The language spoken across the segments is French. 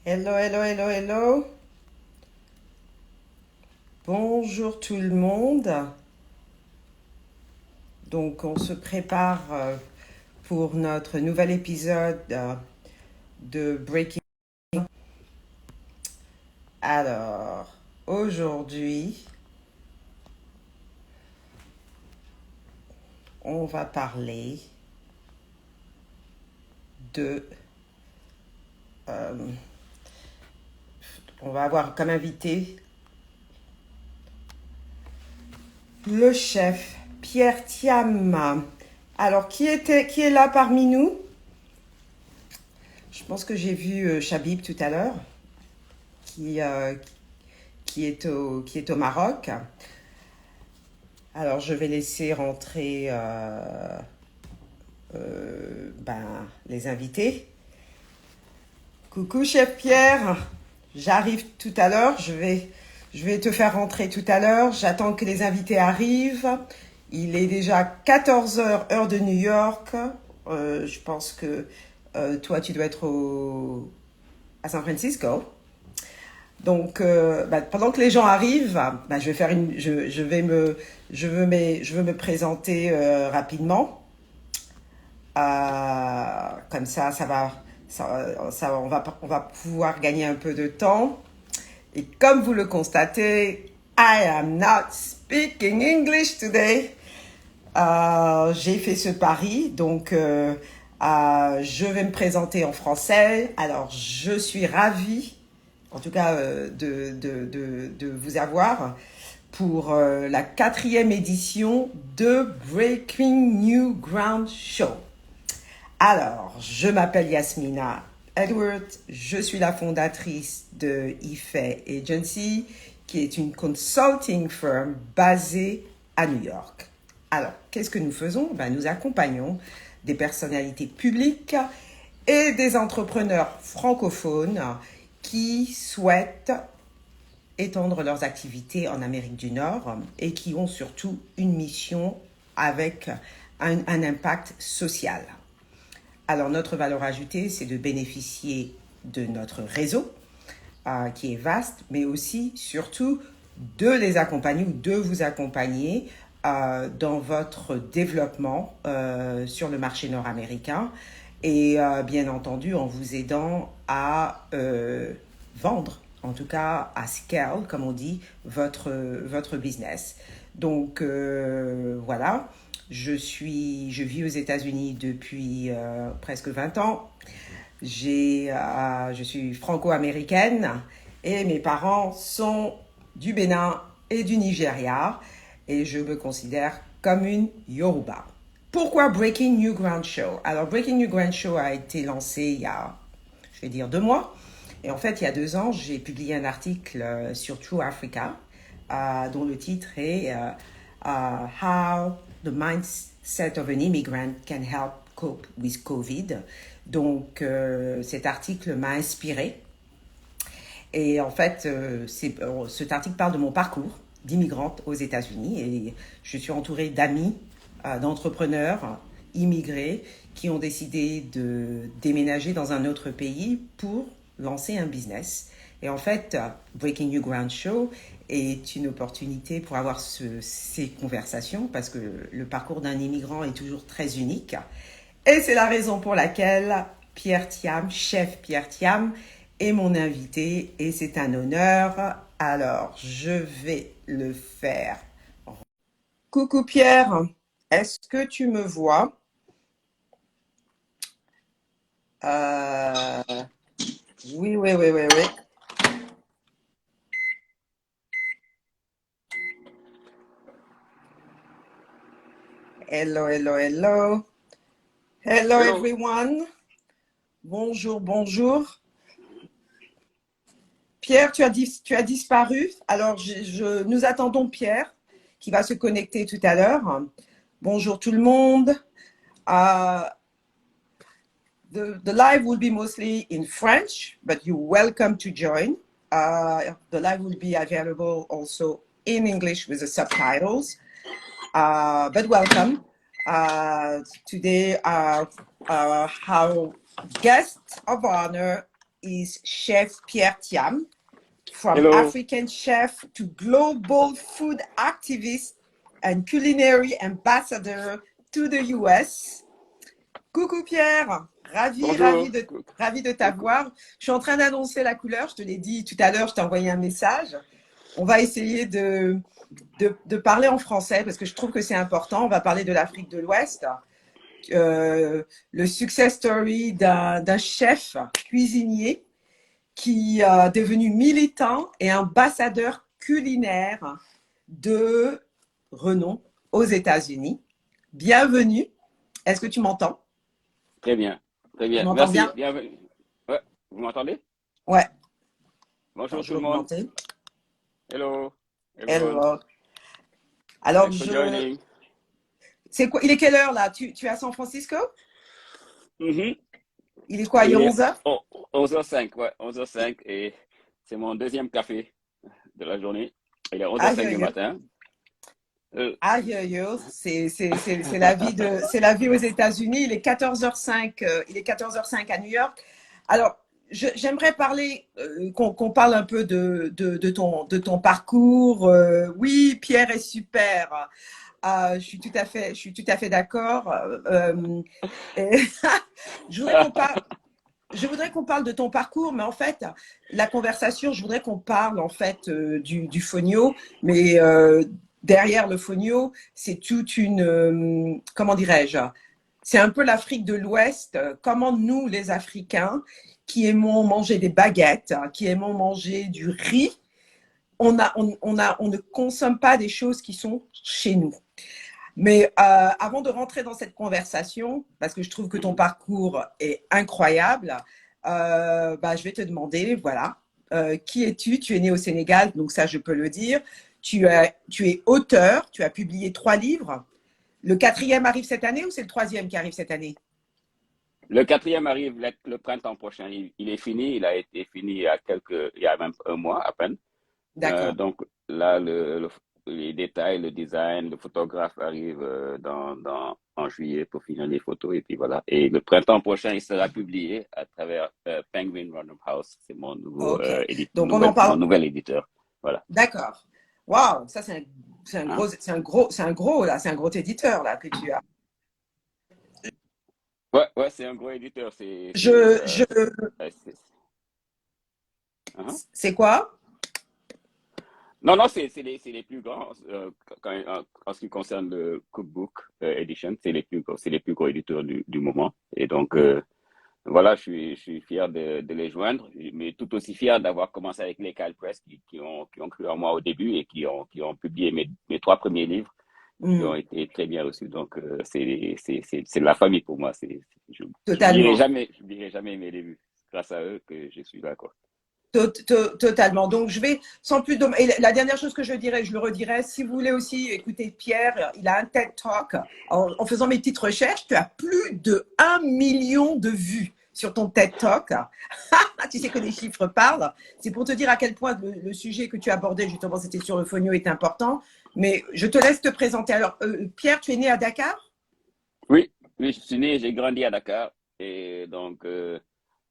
Hello, hello, hello, hello. Bonjour tout le monde. Donc, on se prépare pour notre nouvel épisode de Breaking. Alors, aujourd'hui, on va parler de... euh, on va avoir comme invité le chef Pierre Thiam. Alors, qui est là parmi nous? Je pense que j'ai vu Chabib tout à l'heure, qui, euh, qui est au Maroc. Alors, je vais laisser rentrer les invités. Coucou, chef Pierre. J'arrive tout à l'heure. Je vais te faire rentrer tout à l'heure. J'attends que les invités arrivent. Il est déjà 14 heures, heure de New York. Je pense que toi, tu dois être à San Francisco. Donc, pendant que les gens arrivent, je vais faire je veux me présenter rapidement. Comme on va pouvoir gagner un peu de temps. Et comme vous le constatez, I am not speaking English today. J'ai fait ce pari, donc je vais me présenter en français. Alors, je suis ravie, en tout cas, de vous avoir pour la 4e édition de Breaking New Ground Show. Alors, je m'appelle Yasmina Edward, je suis la fondatrice de IFE Agency, qui est une consulting firm basée à New York. Alors, qu'est-ce que nous faisons? Nous accompagnons des personnalités publiques et des entrepreneurs francophones qui souhaitent étendre leurs activités en Amérique du Nord et qui ont surtout une mission avec un impact social. Alors, notre valeur ajoutée, c'est de bénéficier de notre réseau, qui est vaste, mais aussi, surtout, de les accompagner ou de vous accompagner dans votre développement sur le marché nord-américain et, bien entendu, en vous aidant à vendre, en tout cas à scale, comme on dit, votre business. Donc, voilà. Je vis aux États-Unis depuis presque 20 ans. Je suis franco-américaine et mes parents sont du Bénin et du Nigeria et je me considère comme une Yoruba. Pourquoi Breaking New Ground Show? Alors, Breaking New Ground Show a été lancé il y a, je vais dire, 2 mois. Et en fait, il y a 2 ans, j'ai publié un article sur True Africa dont le titre est How the Mindset of an Immigrant Can Help Cope with COVID. Donc, cet article m'a inspiré. Et en fait, cet article parle de mon parcours d'immigrante aux États-Unis. Et je suis entourée d'amis, d'entrepreneurs immigrés qui ont décidé de déménager dans un autre pays pour lancer un business. Et en fait, Breaking New Ground Show est une opportunité pour avoir ces conversations parce que le parcours d'un immigrant est toujours très unique. Et c'est la raison pour laquelle Pierre Thiam, chef Pierre Thiam, est mon invité et c'est un honneur. Alors, je vais le faire. Coucou Pierre, est-ce que tu me vois? Euh, oui, oui, oui, oui, oui. Hello, hello, hello. Hello Hello. everyone. Bonjour, bonjour. Pierre, tu as disparu. Alors, nous attendons Pierre qui va se connecter tout à l'heure. Bonjour tout le monde. Uh, the live will be mostly in French, but you're welcome to join. The live will be available also in English with the subtitles. But welcome. Today, our guest of honor is Chef Pierre Thiam, from Hello, African chef to global food activist and culinary ambassador to the US. Coucou Pierre, bonjour. ravi de Coucou. t'avoir. Je suis en train d'annoncer la couleur, je te l'ai dit tout à l'heure, je t'ai envoyé un message. On va essayer de parler en français parce que je trouve que c'est important. On va parler de l'Afrique de l'Ouest, le success story d'un chef cuisinier qui est devenu militant et ambassadeur culinaire de renom aux États-Unis. Bienvenue. Est-ce que tu m'entends? Très bien, très Tu bien. m'entends Merci, bien? bienvenue. Ouais, vous m'entendez? Ouais. Alors, Bonjour je tout vais le monde. augmenter. Hello, everyone. Alors, alors Thanks for joining. c'est quoi? Il est quelle heure là? Tu es à San Francisco? Mhm. Il est quoi? Il est Il est 11h? 11h05, ouais, 11h05 et c'est mon deuxième café de la journée. Il est Aïe, 11h05 du aïe, aïe. matin. Aïe, aïe, aïe. C'est la vie c'est la vie aux États-Unis. Il est 14h05, il est 14h05 à New York. Alors, j'aimerais parler, qu'on parle un peu de ton parcours. Oui, Pierre est super. Je suis tout à fait d'accord. Et je voudrais qu'on parle, je voudrais qu'on parle de ton parcours, mais en fait, la conversation, je voudrais qu'on parle en fait du Fonio, mais derrière le Fonio, c'est toute une, comment dirais-je, c'est un peu l'Afrique de l'Ouest. Comment nous, les Africains, qui aimons manger des baguettes, qui aimons manger du riz, on ne consomme pas des choses qui sont chez nous. Mais avant de rentrer dans cette conversation, parce que je trouve que ton Mhm. parcours est incroyable, je vais te demander, voilà, qui es-tu? Tu es né au Sénégal, donc ça, je peux le dire. Tu es auteur, tu as publié 3 livres. Le quatrième arrive cette année ou c'est le troisième qui arrive cette année? Le quatrième arrive le printemps prochain. Il est fini, il a été fini il y a même un mois à peine. D'accord. Donc là, les détails, le design, le photographe arrive en juillet pour finir les photos et puis voilà. Et le printemps prochain, il sera publié à travers Penguin Random House. C'est mon OK. Donc, on en mon parle. nouvel éditeur. Voilà. D'accord. Waouh, ça, Hein? là, c'est un gros éditeur, là, que tu as. Ouais, ouais, c'est un gros éditeur. Je, je, Hein? c'est quoi? Non, non, c'est les plus grands en ce qui concerne le Cookbook Edition. C'est les plus gros éditeurs du moment. Et donc, voilà, je suis fier de les joindre, mais tout aussi fier d'avoir commencé avec les Cal Press qui ont cru en moi au début et qui ont publié mes 3 premiers livres qui ont Hmm, été très bien reçus. Donc, c'est la famille pour moi. totalement. Je n'oublierai jamais mes débuts. C'est grâce à eux que je suis là, quoi. Totalement. Donc, je vais sans plus de. Et la dernière chose que je dirais, je le redirai, si vous voulez aussi écouter Pierre, il a un TED Talk. En faisant mes petites recherches, tu as plus de 1 million de vues sur ton TED Talk. Tu sais que les chiffres parlent. C'est pour te dire à quel point le sujet que tu abordais, justement, c'était sur le fonio, est important. Mais je te laisse te présenter. Alors, Pierre, tu es né à Dakar? Oui, oui, je suis né, j'ai grandi à Dakar et donc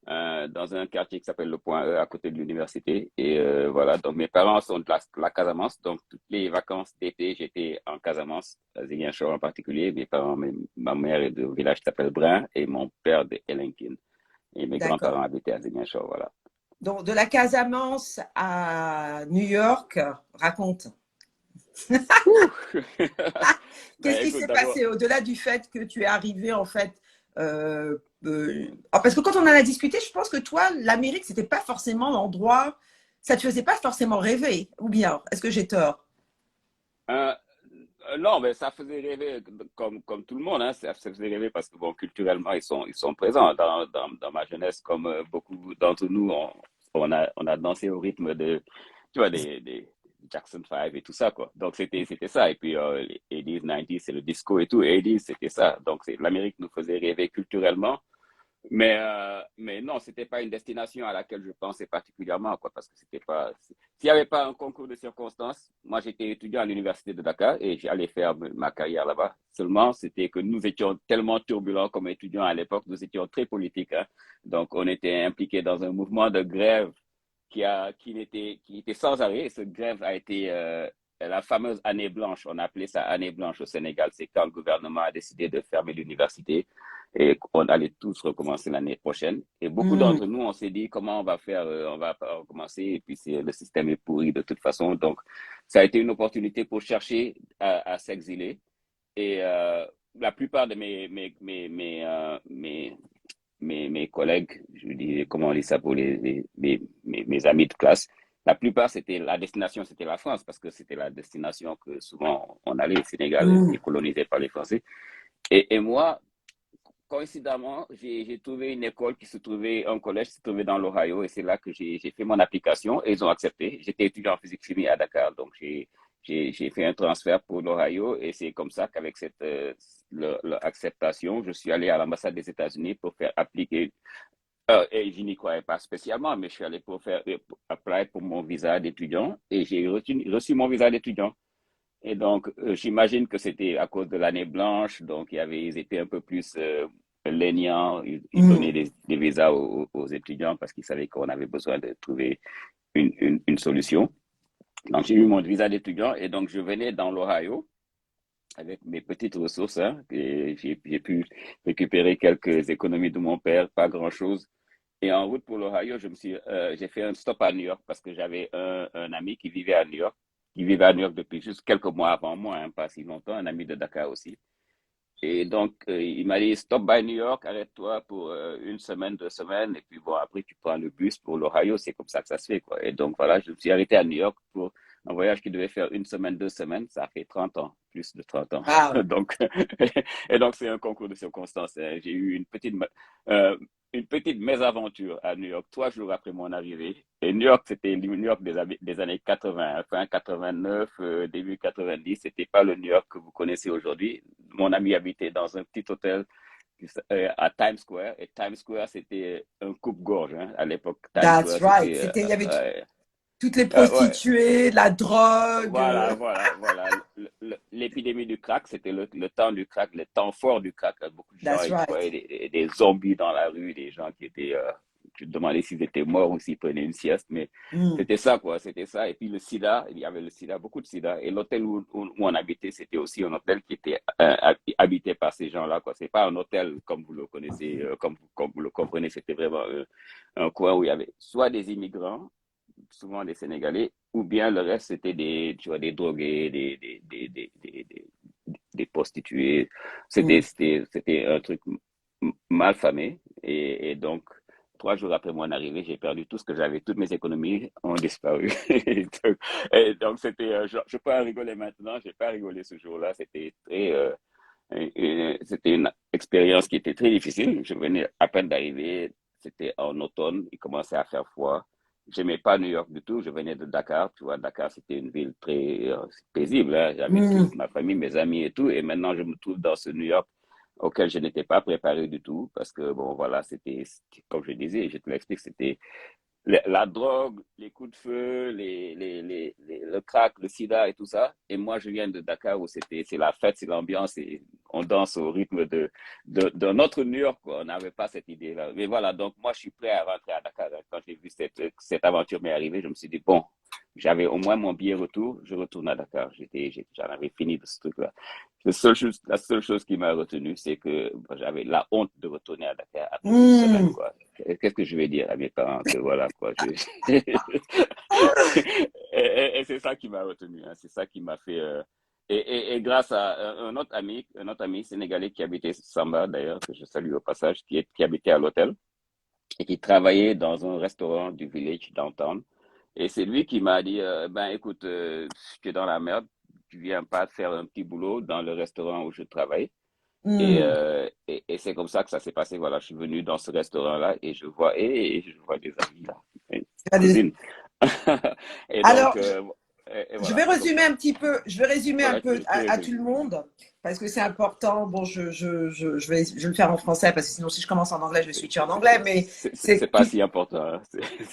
dans un quartier qui s'appelle le Point E à côté de l'université. Et voilà, donc mes parents sont de la Casamance, donc toutes les vacances d'été, j'étais en Casamance, à Ziguinchor en particulier. Mes parents, ma mère est de village qui s'appelle Brin et mon père de Elenkin. Et mes D'accord. grands-parents habitaient à Ziguinchor, voilà. Donc, de la Casamance à New York, raconte. Ouh. Qu'est-ce Ben qui écoute, s'est d'abord, passé au-delà du fait que tu es arrivé en fait parce que quand on en a discuté, je pense que toi, l'Amérique, c'était pas forcément l'endroit, ça te faisait pas forcément rêver, ou bien, est-ce que j'ai tort? euh, non, mais ça faisait rêver comme tout le monde, hein. Ça faisait rêver parce que bon, culturellement, ils sont présents dans ma jeunesse, comme beaucoup d'entre nous, on a dansé au rythme de, tu vois, des Jackson 5 et tout ça, quoi. Donc, c'était ça. Et puis, les 80s, 90s, c'est le disco et tout. 80s, c'était ça. Donc, l'Amérique nous faisait rêver culturellement. Mais non, c'était pas une destination à laquelle je pensais particulièrement, quoi, parce que c'était pas. S'il n'y avait pas un concours de circonstances, moi j'étais étudiant à l'université de Dakar et j'allais faire ma carrière là-bas. Seulement, c'était que nous étions tellement turbulents comme étudiants à l'époque, nous étions très politiques, hein. Donc, on était impliqués dans un mouvement de grève qui était sans arrêt. Et cette grève a été la fameuse année blanche. On appelait ça année blanche au Sénégal. C'est quand le gouvernement a décidé de fermer l'université et qu'on allait tous recommencer l'année prochaine. Et beaucoup Hmm. d'entre nous, on s'est dit comment on va faire, on va pas recommencer. Et puis, le système est pourri de toute façon. Donc, ça a été une opportunité pour chercher à s'exiler. Et la plupart de mes collègues, je dis, comment on dit ça pour mes amis de classe, la plupart, c'était la destination, c'était la France, parce que c'était la destination que souvent on allait. Le Sénégal Hmm. était colonisé par les Français. Et moi, coïncidemment, j'ai trouvé une école qui se trouvait, un collège qui se trouvait dans l'Ohio, et c'est là que j'ai fait mon application, et ils ont accepté. J'étais étudiant en physique-chimie à Dakar, donc j'ai fait un transfert pour l'Ohio, et c'est comme ça qu'avec cette acceptation, je suis allé à l'ambassade des États-Unis pour faire appliquer. Et je n'y croyais pas spécialement, mais je suis allé pour faire pour apply pour mon visa d'étudiant, et j'ai reçu mon visa d'étudiant. Et donc, j'imagine que c'était à cause de l'année blanche. Donc, ils étaient un peu plus lénients. Ils Hmm. donnaient des visas aux étudiants parce qu'ils savaient qu'on avait besoin de trouver une solution. Donc, j'ai eu mon visa d'étudiant et donc je venais dans l'Ohio avec mes petites ressources, hein, et j'ai pu récupérer quelques économies de mon père, pas grand-chose. Et en route pour l'Ohio, j'ai fait un stop à New York parce que j'avais un ami qui vivait à New York, qui vivait à New York depuis juste quelques mois avant moi, hein, pas si longtemps, un ami de Dakar aussi. Et donc, il m'a dit, stop by New York, arrête-toi pour une semaine, 2 semaines, et puis bon, après, tu prends le bus pour l'Ohio, c'est comme ça que ça se fait, quoi. Et donc, voilà, je me suis arrêté à New York pour un voyage qui devait faire une semaine, 2 semaines, ça a fait 30 ans, plus de 30 ans. Wow. Donc, et donc, c'est un concours de circonstances, hein. J'ai eu euh, une petite mésaventure à New York 3 jours après mon arrivée. Et New York, c'était le New York des années 80, fin 89, début 90. C'était pas le New York que vous connaissez aujourd'hui. Mon ami habitait dans un petit hôtel à Times Square. Et Times Square, c'était un coupe-gorge, hein, à l'époque. Times That's Square, right. c'était Il y avait toutes les ouais, prostituées, la drogue. voilà. L'épidémie du crack, c'était le temps du crack, le temps fort du crack. Beaucoup de gens, That's et tu right. voyais des zombies dans la rue, des gens qui étaient, tu te demandais s'ils étaient morts ou s'ils prenaient une sieste, mais Hmm. c'était ça, quoi, c'était ça. Et puis le sida, il y avait le sida, beaucoup de sida. Et l'hôtel où on habitait, c'était aussi un hôtel qui était habité par ces gens-là, quoi. C'est pas un hôtel comme vous le connaissez, comme vous le comprenez, c'était vraiment un coin où il y avait soit des immigrants, souvent des Sénégalais, ou bien le reste, c'était tu vois, des drogués, des prostituées. Hmm. C'était un truc mal famé. Et donc, 3 jours après mon arrivée, j'ai perdu tout ce que j'avais. Toutes mes économies ont disparu. Et donc, je peux en rigoler maintenant. J'ai pas rigolé ce jour-là. C'était une expérience qui était très difficile. Je venais à peine d'arriver. C'était en automne. Il commençait à faire froid. J'aimais pas New York du tout. Je venais de Dakar. Tu vois, Dakar, c'était une ville très paisible, hein. J'avais Hmm. toute ma famille, mes amis et tout. Et maintenant, je me trouve dans ce New York auquel je n'étais pas préparé du tout. Parce que, bon, voilà, comme je disais, je te l'explique, c'était la drogue, les coups de feu, le crack, le sida et tout ça. Et moi, je viens de Dakar où c'est la fête, c'est l'ambiance et on danse au rythme de notre New York, quoi. On n'avait pas cette idée-là. Mais voilà, donc moi, je suis prêt à rentrer à Dakar. Quand j'ai vu cette aventure m'est arrivée, je me suis dit, bon, j'avais au moins mon billet retour, je retourne à Dakar. J'en avais fini de ce truc-là. La seule chose qui m'a retenu, c'est que j'avais la honte de retourner à Dakar après une semaine, Hmm. quoi. Qu'est-ce que je vais dire à mes parents que voilà, quoi. Et c'est ça qui m'a retenu, hein. C'est ça qui m'a fait. Et grâce à un autre ami sénégalais qui habitait Samba, d'ailleurs, que je salue au passage, qui habitait à l'hôtel et qui travaillait dans un restaurant du village downtown. Et c'est lui qui m'a dit, ben écoute, tu es dans la merde, tu viens pas faire un petit boulot dans le restaurant où je travaille. Hmm. Et c'est comme ça que ça s'est passé. Voilà, je suis venu dans ce restaurant-là et je vois des amis là, une Allez. cousine. Et donc, Alors, et Je vais voilà. Donc, résumer un petit peu, je vais résumer un voilà, peu tu à tout résumes. le monde parce que c'est important. Bon, je vais le faire en français parce que sinon, si je commence en anglais, je vais switcher en anglais. Mais C'est c'est pas tout si important, hein.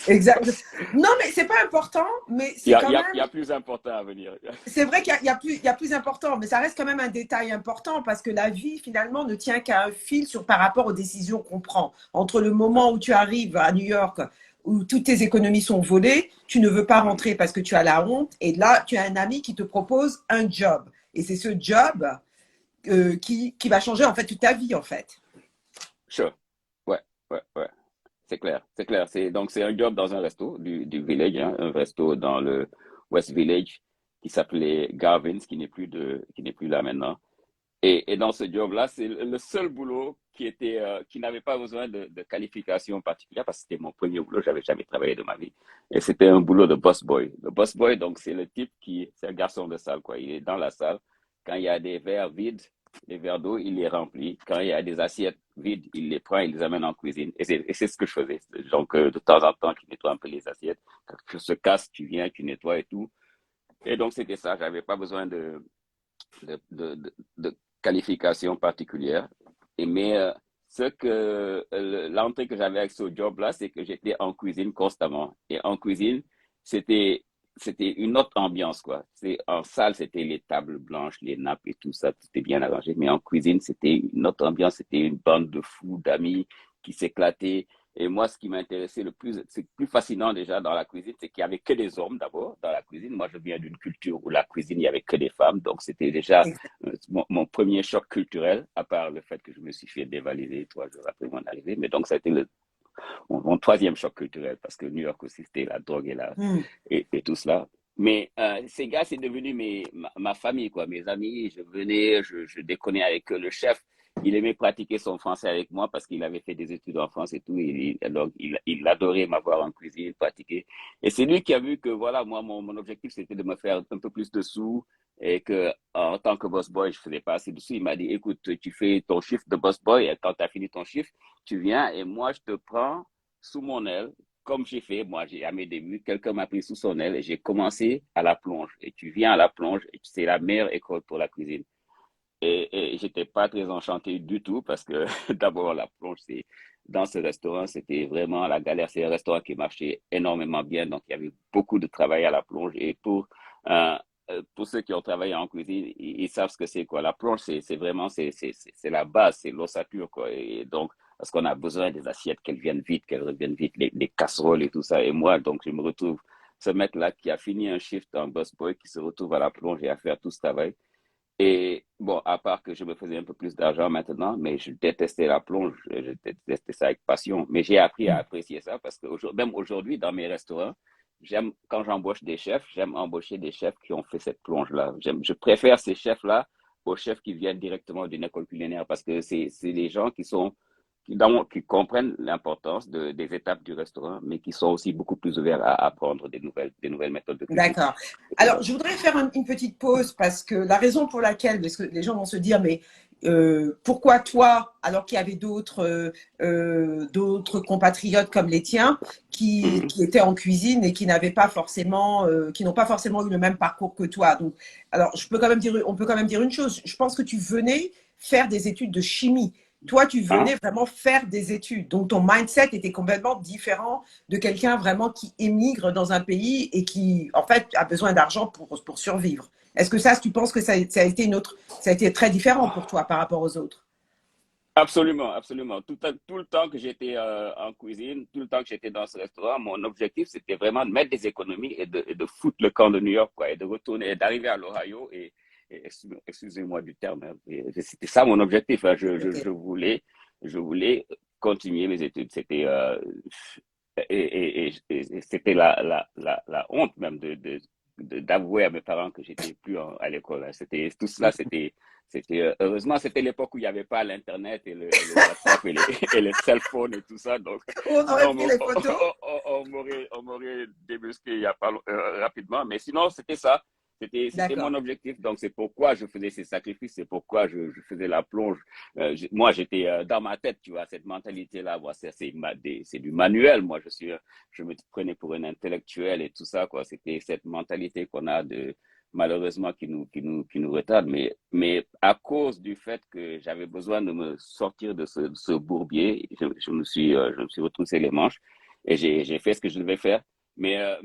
exact. Non, mais c'est pas important, mais Il y c'est a, il quand y a, il y même. a plus important à venir. C'est vrai qu'il y a plus important, mais ça reste quand même un détail important parce que la vie, finalement, ne tient qu'à un fil par rapport aux décisions qu'on prend. Entre le moment où tu arrives à New York, où toutes tes économies sont volées, tu ne veux pas Mhm. rentrer parce que tu as la honte, et là, tu as un ami qui te propose un job. Et c'est ce job qui va changer, en fait, toute ta vie, en fait. Sure. Ouais, ouais, ouais. C'est clair, c'est clair. Donc, c'est un job dans un resto du village, hein, un resto dans le West Village qui s'appelait Garvin's, qui n'est plus là maintenant. Et dans ce job-là, c'est le seul boulot qui n'avait pas besoin de qualification particulière parce que c'était mon premier boulot. J'avais jamais travaillé de ma vie. Et c'était un boulot de boss boy. Le boss boy, donc, c'est le type c'est un garçon de salle, quoi. Il est dans la salle. Quand il y a des verres vides, les verres d'eau, il les remplit. Quand il y a des assiettes vides, il les prend, il les amène en cuisine. Et c'est ce que je faisais. Donc, de temps en temps, tu nettoies un peu les assiettes. Quand tu se casses, tu viens, tu nettoies et tout. Et donc, c'était ça. J'avais pas besoin de qualification particulière. Mais l'entrée que j'avais avec ce job-là, c'est que j'étais en cuisine constamment. Et en cuisine, c'était, c'était une autre ambiance, quoi. En salle, c'était les tables blanches, les nappes et tout ça, tout était bien arrangé. Mais en cuisine, c'était une autre ambiance, c'était une bande de fous, d'amis qui s'éclataient. Et moi, ce qui m'intéressait le plus, c'est plus fascinant déjà dans la cuisine, c'est qu'il y avait que des hommes d'abord dans la cuisine. Moi, je viens d'une culture où la cuisine, il y avait que des femmes. Donc, c'était déjà mon premier choc culturel, à part le fait que je me suis fait dévaliser 3 jours après mon arrivée. Mais donc, ça a été mon troisième choc culturel parce que New York aussi, c'était la drogue Hmm. et tout cela. Mais ces gars, c'est devenu ma famille, quoi, mes amis. Je venais, je déconnais avec eux. Le chef, il aimait pratiquer son français avec moi parce qu'il avait fait des études en France et tout. Donc, il adorait m'avoir en cuisine, pratiquer. Et c'est lui qui a vu que, voilà, moi, mon objectif, c'était de me faire un peu plus de sous et que en tant que boss boy, je faisais pas assez de sous. Il m'a dit, écoute, tu fais ton chiffre de boss boy et quand tu as fini ton chiffre, tu viens et moi, je te prends sous mon aile comme j'ai fait, moi, à mes débuts, quelqu'un m'a pris sous son aile et j'ai commencé à la plonge. Et tu viens à la plonge et c'est la meilleure école pour la cuisine. Et j'étais pas très enchanté du tout parce que d'abord, la plonge, dans ce restaurant, c'était vraiment la galère. C'est un restaurant qui marchait énormément bien. Donc, il y avait beaucoup de travail à la plonge. Et euh, pour ceux qui ont travaillé en cuisine, ils savent ce que c'est, quoi. La plonge, c'est vraiment, c'est la base, c'est l'ossature, quoi. Et donc, parce qu'on a besoin des assiettes, qu'elles viennent vite, qu'elles reviennent vite, les casseroles et tout ça. Et moi, donc, je me retrouve, ce mec-là qui a fini un shift en busboy, qui se retrouve à la plonge et à faire tout ce travail. Et bon, à part que je me faisais un peu plus d'argent maintenant, mais je détestais la plonge, je détestais ça avec passion. Mais j'ai appris à apprécier ça parce que même aujourd'hui, dans mes restaurants, quand j'embauche des chefs, j'aime embaucher des chefs qui ont fait cette plonge-là. Je préfère ces chefs-là aux chefs qui viennent directement d'une école culinaire parce que c'est les gens qui comprennent l'importance des étapes du restaurant, mais qui sont aussi beaucoup plus ouverts à apprendre des nouvelles méthodes de cuisine. D'accord. Et Alors, donc, je voudrais faire une petite pause parce que la raison pour laquelle, parce que les gens vont se dire, mais pourquoi toi, alors qu'il y avait d'autres compatriotes comme les tiens mhm. qui étaient en cuisine et qui n'avaient pas forcément, qui n'ont pas forcément eu le même parcours que toi. Donc, alors, on peut quand même dire une chose. Je pense que tu venais faire des études de chimie. Toi, tu Hein? venais vraiment faire des études. Donc, ton mindset était complètement différent de quelqu'un vraiment qui émigre dans un pays et qui, en fait, a besoin d'argent pour survivre. Est-ce que ça, tu penses que ça a été ça a été très différent pour toi par rapport aux autres? Absolument, absolument. Tout le temps que j'étais en cuisine, tout le temps que j'étais dans ce restaurant, mon objectif, c'était vraiment de mettre des économies et de foutre le camp de New York, quoi, et de retourner, et d'arriver à l'Ohio excusez-moi du terme, hein, c'était ça mon objectif, hein. Ok. Je voulais continuer mes études. Et c'était la honte même d'avouer à mes parents que j'étais plus à l'école, hein. Tout cela, heureusement, c'était l'époque où il n'y avait pas l'Internet et le WhatsApp et les cell phones et tout ça. Donc, On aurait sinon, pris les photos. on m'aurait débusqué il y a pas, rapidement. Mais sinon, c'était ça. C'était mon D'accord. objectif, donc c'est pourquoi je faisais ces sacrifices, c'est pourquoi je faisais la plonge. Moi, j'étais dans ma tête, tu vois, cette mentalité-là, moi, c'est du manuel. Moi, je me prenais pour un intellectuel et tout ça, quoi. C'était cette mentalité qu'on a de malheureusement qui nous retarde, mais à cause du fait que j'avais besoin de me sortir de ce bourbier, je me suis retroussé les manches et j'ai fait ce que je devais faire. Mais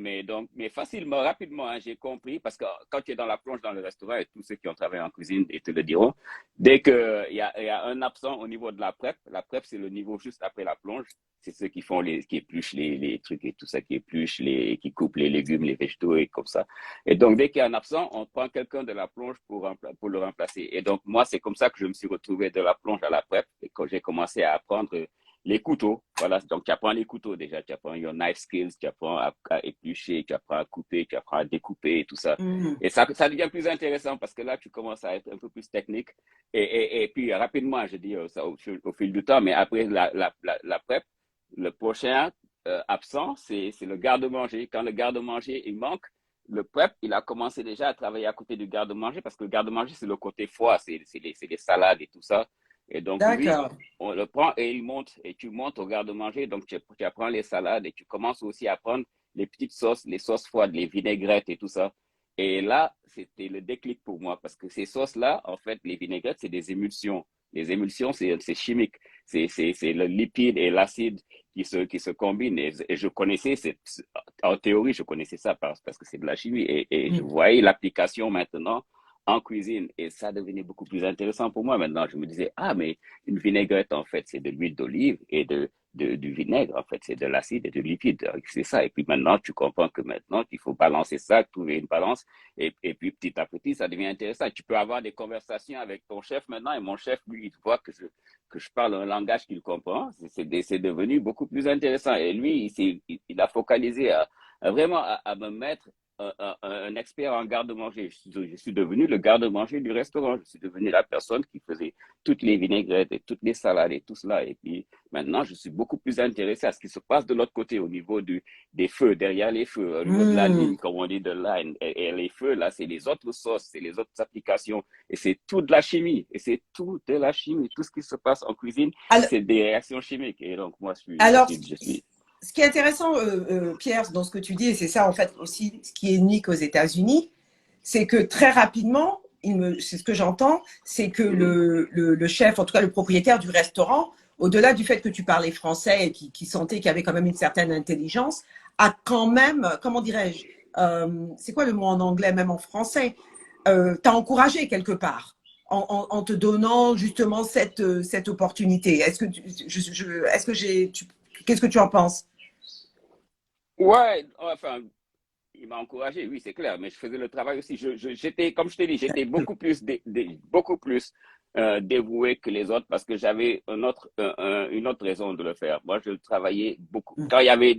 facilement, rapidement, hein, j'ai compris, parce que quand tu es dans la plonge dans le restaurant, et tous ceux qui ont travaillé en cuisine et te le diront, dès il y a un absent au niveau de la prep, c'est le niveau juste après la plonge. C'est ceux qui font qui épluchent les trucs et tout ça, qui coupent les légumes, les végétaux et comme ça. Et donc, dès qu'il y a un absent, on prend quelqu'un de la plonge pour le remplacer. Et donc, moi, c'est comme ça que je me suis retrouvé de la plonge à la prep, et quand j'ai commencé à apprendre les couteaux. Voilà, donc tu apprends les couteaux déjà, tu apprends your knife skills, tu apprends à éplucher, tu apprends à couper, tu apprends à découper et tout ça. Mhm. Et ça devient plus intéressant parce que là, tu commences à être un peu plus technique. Et puis, rapidement, je dis ça au fil du temps, mais après la prep, le prochain absent, c'est le garde-manger. Quand le garde-manger, il manque, le prep, il a commencé déjà à travailler à côté du garde-manger parce que le garde-manger, c'est le côté froid, c'est les salades et tout ça. Et donc, lui, D'accord. on le prend et il monte. Et tu montes au garde-manger. Donc, tu apprends les salades et tu commences aussi à prendre les petites sauces, les sauces froides, les vinaigrettes et tout ça. Et là, c'était le déclic pour moi parce que ces sauces-là, en fait, les vinaigrettes, c'est des émulsions. Les émulsions, c'est chimique. C'est le lipide et l'acide qui se combinent. Et je connaissais, en théorie, je connaissais ça parce que c'est de la chimie. Et je Mhm. voyais l'application maintenant en cuisine. Et ça devenait beaucoup plus intéressant pour moi. Maintenant, je me disais, ah, mais une vinaigrette, en fait, c'est de l'huile d'olive et du vinaigre, en fait, c'est de l'acide et du liquide. C'est ça. Et puis maintenant, tu comprends que maintenant, il faut balancer ça, trouver une balance. Et puis petit à petit, ça devient intéressant. Tu peux avoir des conversations avec ton chef maintenant. Et mon chef, lui, il voit que je parle un langage qu'il comprend. C'est devenu beaucoup plus intéressant. Et lui, il a focalisé vraiment à me mettre un expert en garde-manger. Je suis devenu le garde-manger du restaurant. Je suis devenu la personne qui faisait toutes les vinaigrettes et toutes les salades et tout cela. Et puis maintenant, je suis beaucoup plus intéressé à ce qui se passe de l'autre côté, au niveau des feux, derrière les feux, au niveau de la Mhm. ligne, comme on dit, de line. Et les feux, là, c'est les autres sauces, c'est les autres applications. Et c'est tout de la chimie. Et c'est tout de la chimie. Tout ce qui se passe en cuisine, Alors, c'est des réactions chimiques. Et donc, moi, alors, je suis... ce qui est intéressant, Pierre, dans ce que tu dis, et c'est ça en fait aussi ce qui est unique aux États-Unis, c'est que très rapidement, c'est ce que j'entends, c'est que Mhm. le chef, en tout cas le propriétaire du restaurant, au-delà du fait que tu parlais français et qui sentait qu'il y avait quand même une certaine intelligence, a quand même, comment dirais-je, c'est quoi le mot en anglais, même en français, t'a encouragé quelque part en te donnant justement cette opportunité. Est-ce que, est-ce que qu'est-ce que tu en penses? Ouais, enfin, il m'a encouragé, oui, c'est clair, mais je faisais le travail aussi. J'étais, comme je t'ai dit, j'étais beaucoup plus, beaucoup plus dévoué que les autres parce que j'avais une autre raison de le faire. Moi, je travaillais beaucoup. Quand il y avait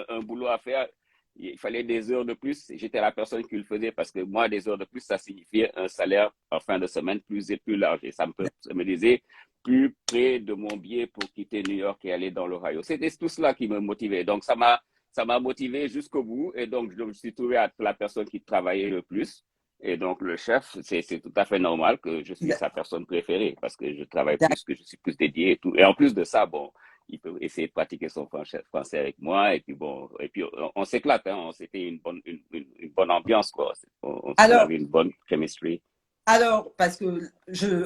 un boulot à faire, il fallait des heures de plus. J'étais la personne qui le faisait parce que moi, des heures de plus, ça signifiait un salaire en fin de semaine plus et plus large. Et ça me disait plus près de mon billet pour quitter New York et aller dans l'Ohio. C'était tout cela qui me motivait. Donc, ça m'a motivé jusqu'au bout. Et donc, je me suis trouvé à la personne qui travaillait le plus. Et donc, le chef, c'est tout à fait normal que je suis sa personne préférée parce que je travaille plus, que je suis plus dédié et tout. Et en plus de ça, bon, il peut essayer de pratiquer son français avec moi. Et puis, bon, et puis, on s'éclate, hein. C'était une bonne ambiance, quoi. On Alors, avait une bonne chemistry. parce que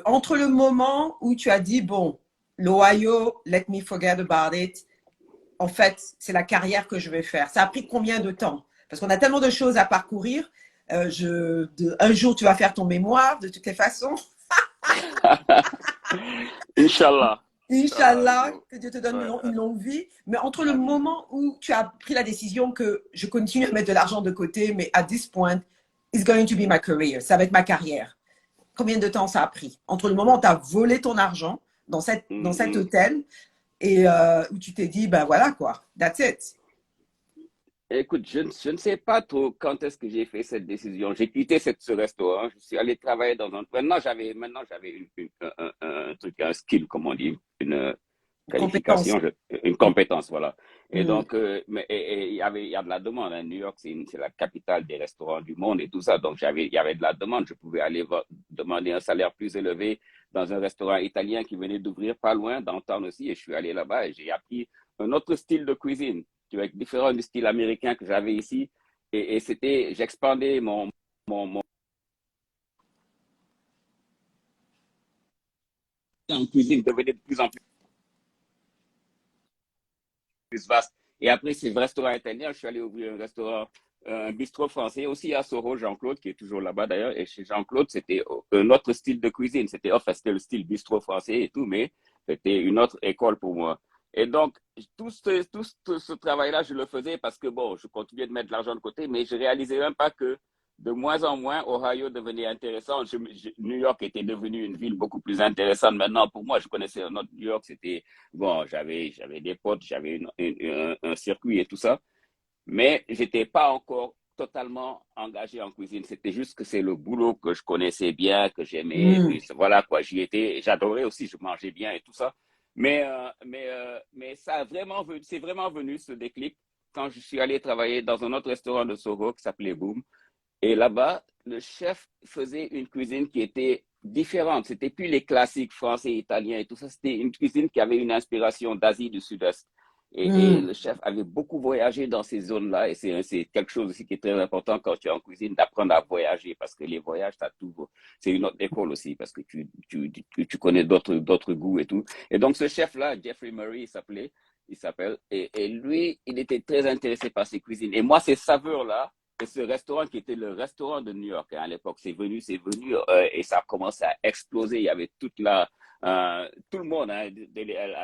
entre le moment où tu as dit, bon, l'Ohio, let me forget about it, en fait, c'est la carrière que je vais faire. Ça a pris combien de temps? Parce qu'on a tellement de choses à parcourir. Un jour, tu vas faire ton mémoire, de toutes les façons. Inch'Allah. Inch'Allah, Inch'Allah, que Dieu te donne ouais, une longue vie. Mais entre le amin. moment où tu as pris la décision que je continue à mettre de l'argent de côté, mais at this point, it's going to be my career. Ça va être ma carrière. Combien de temps ça a pris? Entre le moment où tu as volé ton argent dans cet Mhm. hôtel et où tu t'es dit, ben voilà quoi, that's it. Écoute, je ne sais pas trop quand est-ce que j'ai fait cette décision. J'ai quitté ce restaurant. Je suis allé travailler dans un. Maintenant, j'avais un truc, un skill, comme on dit, Compétence. qualification, une Mm. compétence, voilà. Et Mm. donc, il y a de la demande, hein. New York, c'est la capitale des restaurants du monde et tout ça. Donc, il y avait de la demande. Je pouvais aller demander un salaire plus élevé dans un restaurant italien qui venait d'ouvrir pas loin, dans le temps aussi. Et je suis allé là-bas et j'ai appris un autre style de cuisine, qui est différent du style américain que j'avais ici. Et j'expandais mon en cuisine, devenait de plus en plus vaste. Et après ces restaurants italiens, je suis allé ouvrir un restaurant, un bistrot français aussi à Soho, Jean-Claude, qui est toujours là-bas d'ailleurs. Et chez Jean-Claude, c'était un autre style de cuisine. C'était le style bistrot français et tout, mais c'était une autre école pour moi. Et donc, tout ce travail-là, je le faisais parce que, bon, je continuais de mettre de l'argent de côté, mais je réalisais même pas que de moins en moins, Ohio devenait intéressant. New York était devenue une ville beaucoup plus intéressante maintenant pour moi. Je connaissais un autre New York, c'était bon, j'avais des potes, j'avais un circuit et tout ça, mais j'étais pas encore totalement engagé en cuisine. C'était juste que c'est le boulot que je connaissais bien, que j'aimais, et Mm. puis voilà quoi, j'y étais, j'adorais aussi, je mangeais bien et tout ça. Mais c'est vraiment venu ce déclic quand je suis allé travailler dans un autre restaurant de Soho qui s'appelait Boom. Et là-bas, le chef faisait une cuisine qui était différente. C'était plus les classiques français, italiens et tout ça. C'était une cuisine qui avait une inspiration d'Asie du Sud-Est. Et Mm. le chef avait beaucoup voyagé dans ces zones-là. Et c'est quelque chose aussi qui est très important quand tu es en cuisine, d'apprendre à voyager. Parce que les voyages, c'est une autre école aussi. Parce que tu connais d'autres goûts et tout. Et donc, ce chef-là, Jeffrey Murray, il s'appelle. Et lui, il était très intéressé par ces cuisines. Et moi, ces saveurs-là, et ce restaurant qui était le restaurant de New York, hein, à l'époque, et ça a commencé à exploser. Il y avait tout le monde, hein,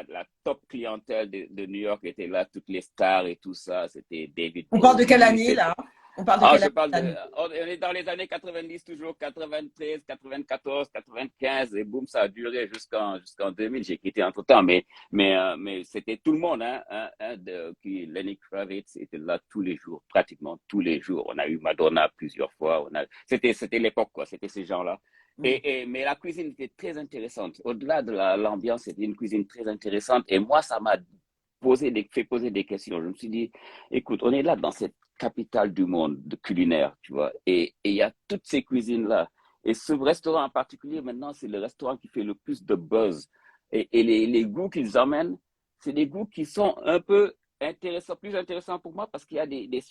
la top clientèle de New York était là, toutes les stars et tout ça. C'était David On parle de quelle Brody. année, là? On parle de Ah, quelle année? on est dans les années 90 toujours, 93, 94, 95, et boum, ça a duré jusqu'en 2000. J'ai quitté entre-temps, mais c'était tout le monde, Lenny Kravitz était là tous les jours, pratiquement tous les jours. On a eu Madonna plusieurs fois. C'était l'époque, quoi. C'était ces gens-là. Mm. Mais la cuisine était très intéressante. Au-delà de l'ambiance, c'était une cuisine très intéressante. Et moi, ça m'a fait poser des questions. Je me suis dit, écoute, on est là dans cette capitale du monde de culinaire, tu vois. Et il y a toutes ces cuisines-là. Et ce restaurant en particulier, maintenant, c'est le restaurant qui fait le plus de buzz. Et les goûts qu'ils emmènent, c'est des goûts qui sont un peu intéressants, plus intéressants pour moi parce qu'il y a des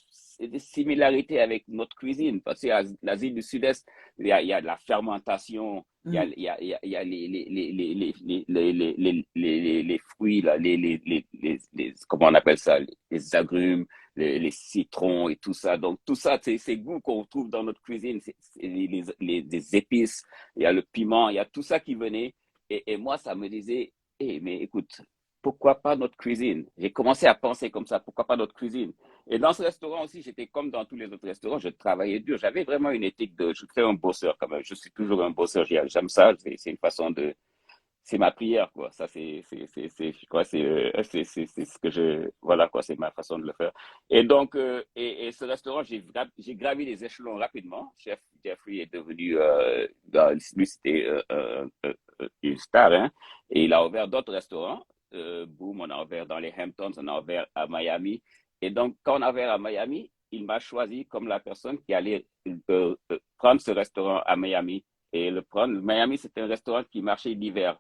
similarités avec notre cuisine. Parce que l'Asie du Sud-Est, il y a de la fermentation, Mm. il y a les fruits, là, comment on appelle ça, les agrumes, les citrons et tout ça. Donc, tout ça, c'est ces goûts qu'on trouve dans notre cuisine. C'est les épices, il y a le piment, il y a tout ça qui venait. Et moi, ça me disait, hey, mais écoute, pourquoi pas notre cuisine? J'ai commencé à penser comme ça, pourquoi pas notre cuisine? Et dans ce restaurant aussi, j'étais comme dans tous les autres restaurants, je travaillais dur. J'avais vraiment une éthique je suis un bosseur quand même. Je suis toujours un bosseur. J'aime ça. C'est une façon c'est ma prière, quoi. Ça, je crois, c'est ce que voilà, quoi, c'est ma façon de le faire. Et donc, et ce restaurant, j'ai gravi les échelons rapidement. Chef Jeffrey est devenu, lui, c'était une star, hein. Et il a ouvert d'autres restaurants. Boom, on a ouvert dans les Hamptons, on a ouvert à Miami. Et donc, quand on a ouvert à Miami, il m'a choisi comme la personne qui allait prendre ce restaurant à Miami et le prendre. Miami, c'était un restaurant qui marchait l'hiver.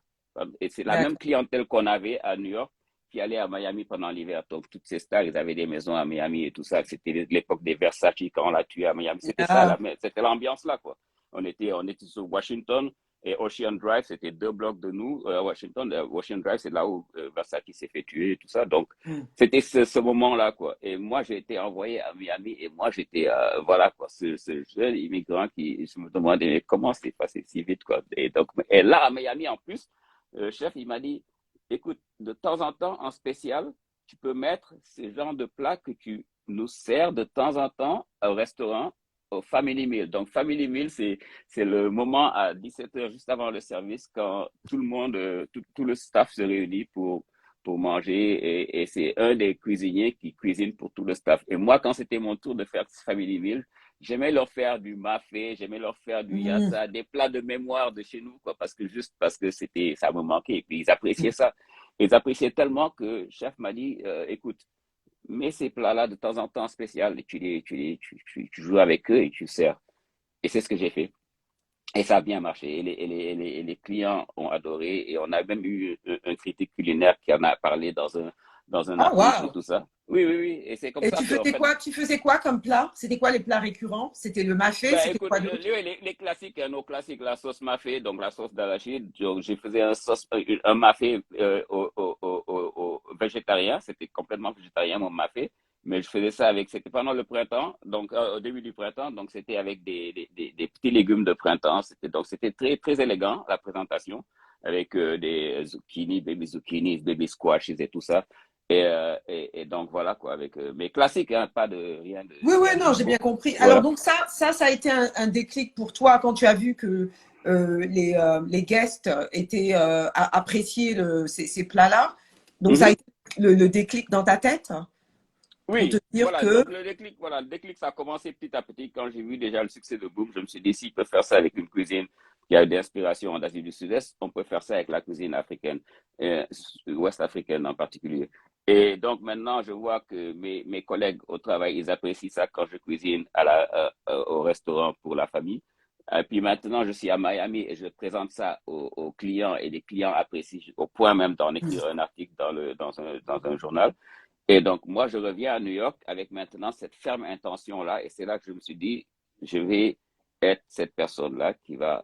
Et c'est la même D'accord. clientèle qu'on avait à New York qui allait à Miami pendant l'hiver. Donc, toutes ces stars, ils avaient des maisons à Miami et tout ça. C'était l'époque des Versace quand on l'a tué à Miami. C'était ça, Ah, c'était l'ambiance là, quoi. On était sur Washington et Ocean Drive, c'était 2 blocs de nous. Washington, Ocean Drive, c'est là où Versace s'est fait tuer et tout ça. Donc, mm. c'était ce moment-là, quoi. Et moi, j'ai été envoyé à Miami et moi, j'étais, voilà, quoi, ce jeune immigrant je me demandais mais comment c'est passé si vite, quoi. Et là, à Miami, en plus, le chef, il m'a dit, écoute, de temps en temps, en spécial, tu peux mettre ce genre de plat que tu nous sers de temps en temps au restaurant, au Family Meal. Donc, Family Meal, c'est le moment à 17h, juste avant le service, quand tout le monde, tout le staff se réunit pour manger. Et c'est un des cuisiniers qui cuisine pour tout le staff. Et moi, quand c'était mon tour de faire ce Family Meal, j'aimais leur faire du mafé, j'aimais leur faire du Mm. yassa, des plats de mémoire de chez nous, quoi, juste parce que ça me manquait. Et puis ils appréciaient ça. Ils appréciaient tellement que le chef m'a dit, écoute, mets ces plats-là de temps en temps spécial et tu joues avec eux et tu sers. Et c'est ce que j'ai fait. Et ça a bien marché. Et les clients ont adoré. Et on a même eu un critique culinaire qui en a parlé dans un Ah, article et waouh! tout ça. Oui, oui, oui. Et c'est comme Et ça que, en fait, tu faisais quoi comme plat? C'était quoi les plats récurrents? C'était le mafé? ben C'était écoute, quoi d'autre? les classiques, nos classiques, la sauce mafé, donc la sauce d'arachide. Donc, j'ai fait un mafé au végétarien. C'était complètement végétarien, mon mafé. Mais je faisais ça avec, c'était pendant le printemps, donc au début du printemps, donc c'était avec des petits légumes de printemps. C'était très, très élégant, la présentation, avec des zucchini, baby squashes et tout ça. Et donc voilà quoi, avec mes classiques, hein, pas de rien Oui, oui, de non, j'ai bien nouveau. compris. Alors, Voilà. donc ça a été un déclic pour toi quand tu as vu que les guests étaient appréciés ces plats-là. Donc, ça a Mhm. été le déclic dans ta tête pour te Oui, dire voilà. que, Donc le déclic, ça a commencé petit à petit. Quand j'ai vu déjà le succès de Boom, je me suis dit, s'il peut faire ça avec une cuisine qui a des inspirations en Asie du Sud-Est, on peut faire ça avec la cuisine africaine, euh, ouest africaine en particulier. Et donc maintenant, je vois que mes collègues au travail, ils apprécient ça quand je cuisine au restaurant pour la famille. Et puis maintenant, je suis à Miami et je présente ça aux clients et les clients apprécient au point même d'en écrire un article dans un journal. Et donc, moi, je reviens à New York avec maintenant cette ferme intention-là. Et c'est là que je me suis dit, je vais être cette personne-là qui a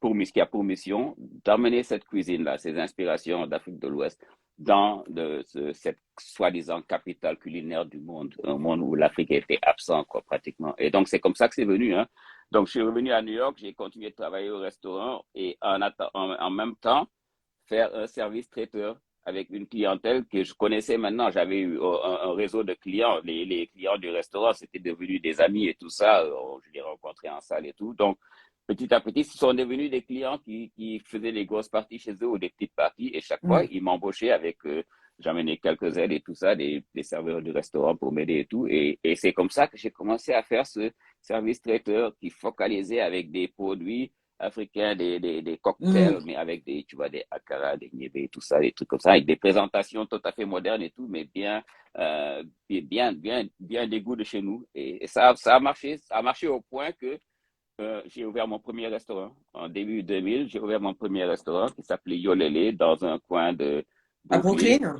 pour mission d'amener cette cuisine-là, ces inspirations d'Afrique de l'Ouest, dans cette soi-disant capitale culinaire du monde, un monde où l'Afrique était absent, quoi, pratiquement. Et donc, c'est comme ça que c'est venu, hein. Donc, je suis revenu à New York, j'ai continué de travailler au restaurant et en même temps, faire un service traiteur avec une clientèle que je connaissais maintenant. J'avais eu un réseau de clients. Les clients du restaurant, c'était devenu des amis et tout ça. Je les rencontrais en salle et tout. Donc, petit à petit, ce sont devenus des clients qui faisaient des grosses parties chez eux ou des petites parties. Et chaque fois, mm, ils m'embauchaient avec, j'amenais quelques aides et tout ça, des serveurs du restaurant pour m'aider et tout. Et c'est comme ça que j'ai commencé à faire ce service traiteur qui focalisait avec des produits africains, des mm. cocktails, mais avec tu vois, des akara, des niébé, tout ça, des trucs comme ça, avec des présentations tout à fait modernes et tout, mais bien des goûts de chez nous. Et ça a marché au point que j'ai ouvert mon premier restaurant. En début 2000, j'ai ouvert mon premier restaurant qui s'appelait Yolele dans un coin de À Brooklyn,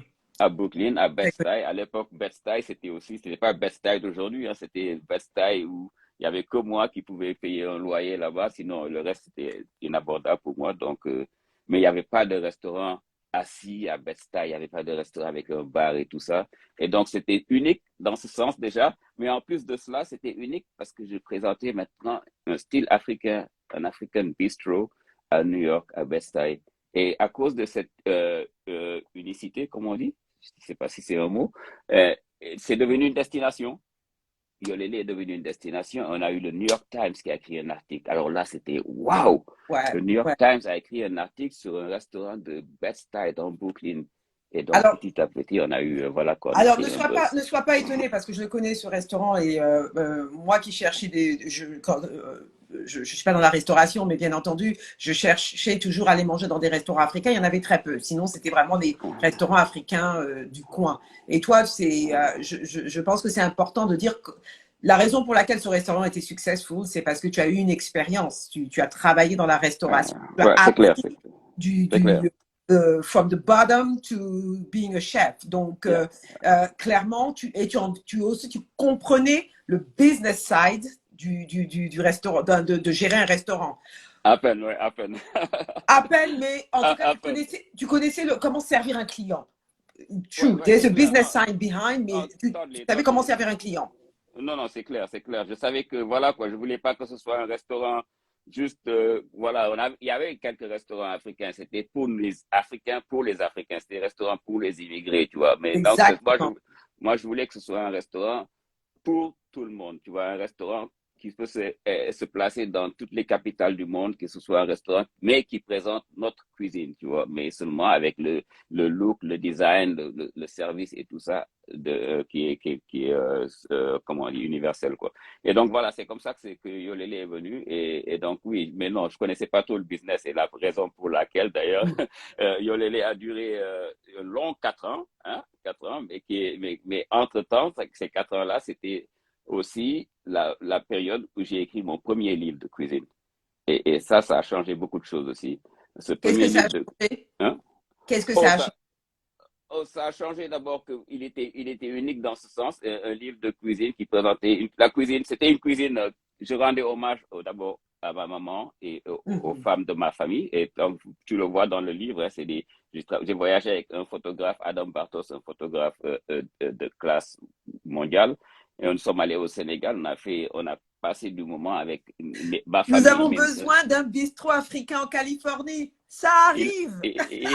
Brooklyn? à Bed-Stuy. À l'époque, Bed-Stuy, c'était pas Bed-Stuy d'aujourd'hui, hein, c'était Bed-Stuy où il y avait que moi qui pouvais payer un loyer là-bas, sinon le reste c'était inabordable pour moi. Donc, mais il n'y avait pas de restaurant assis à Bed-Stuy, il n'y avait pas de restaurant avec un bar et tout ça. Et donc, c'était unique dans ce sens déjà. Mais en plus de cela, c'était unique parce que je présentais maintenant un style africain, un African bistro à New York, à Bed-Stuy. Et à cause de cette unicité, comme on dit, je ne sais pas si c'est un mot, euh, c'est devenu une destination. Yolele est devenu une destination. On a eu le New York Times qui a écrit un article. Alors là, c'était waouh! Ouais, Le New York ouais. Times a écrit un article sur un restaurant de Bed-Stuy dans Brooklyn. Et donc, Alors, petit à petit, on a eu, voilà, quoi, on a Alors, créé un buzz. ne sois pas étonné parce que je le connais ce restaurant et moi qui cherchais je suis pas dans la restauration, mais bien entendu, je cherchais toujours à aller manger dans des restaurants africains. Il y en avait très peu. Sinon, c'était vraiment des restaurants africains du coin. Et toi, je pense que c'est important de dire que la raison pour laquelle ce restaurant était successful, c'est parce que tu as eu une expérience. Tu as travaillé dans la restauration. Tu as Ouais, c'est clair, appris du, c'est clair. du, from the bottom to being a chef. Donc, Yeah. clairement, tu comprenais le business side du restaurant, de gérer un restaurant. À peine, ouais, à peine. À peine, mais en tout cas, À peine. tu connaissais comment servir un client. Ouais, True, ouais, there's c'est a clair. business side behind, mais tu savais comment Totally. servir un client. Non, non, c'est clair, c'est clair. Je savais que, voilà, quoi, je voulais pas que ce soit un restaurant juste, voilà, il y avait quelques restaurants africains. C'était pour les Africains, pour les Africains. C'était des restaurants pour les immigrés, tu vois. Mais donc, Exactement. moi, je voulais que ce soit un restaurant pour tout le monde. Tu vois, un restaurant qui peut se placer dans toutes les capitales du monde, que ce soit un restaurant, mais qui présente notre cuisine, tu vois, mais seulement avec le look, le design, le service et tout ça comment on dit, universel, quoi. Et donc, voilà, c'est comme ça que Yolele est venu. Et donc, oui, mais non, je connaissais pas tout le business et la raison pour laquelle, d'ailleurs, Yolele a duré un long 4 ans, hein, 4 ans, mais entre-temps, ces 4 ans-là, c'était aussi la période où j'ai écrit mon premier livre de cuisine. Et ça a changé beaucoup de choses aussi. Ce Qu'est-ce que premier ça livre a de... changé? Hein? Qu'est-ce que Oh, ça a changé? ça a changé d'abord qu'il était unique dans ce sens. Un livre de cuisine qui présentait la cuisine. C'était une cuisine. Je rendais hommage d'abord à ma maman et aux Mhm. femmes de ma famille. Et donc, tu le vois dans le livre, hein, j'ai voyagé avec un photographe, Adam Bartos, un photographe de classe mondiale. Et nous sommes allés au Sénégal. On a passé du moment avec ma Nous famille. avons besoin d'un bistrot africain en Californie. Ça Il,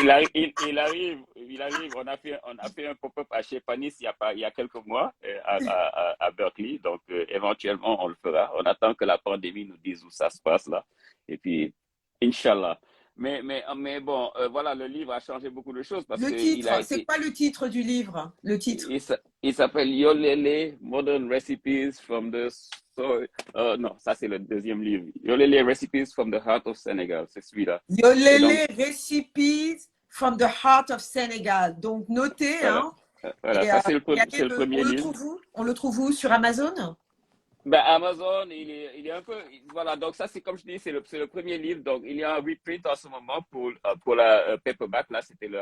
arrive. il arrive. On a fait un pop-up à chez Panis il y a quelques mois à Berkeley. Donc, éventuellement, on le fera. On attend que la pandémie nous dise où ça se passe là. Et puis, Inch'Allah. Mais bon, voilà, le livre a changé beaucoup de choses parce Le qu'il a titre, c'est été, quoi le titre du livre? Le titre. il s'appelle Yolele Modern Recipes from the Soil. Non, ça c'est le deuxième livre. Yolele Recipes from the Heart of Senegal. C'est celui-là. Et donc, Yolele Recipes from the Heart of Senegal. Donc, notez, voilà. hein. Voilà, ça Et c'est le on premier le livre. trouve où? On le trouve où? Sur Amazon? Ben, Amazon, il est un peu, voilà, donc ça c'est comme je dis, c'est le premier livre, donc il y a un reprint en ce moment pour la paperback, là c'était le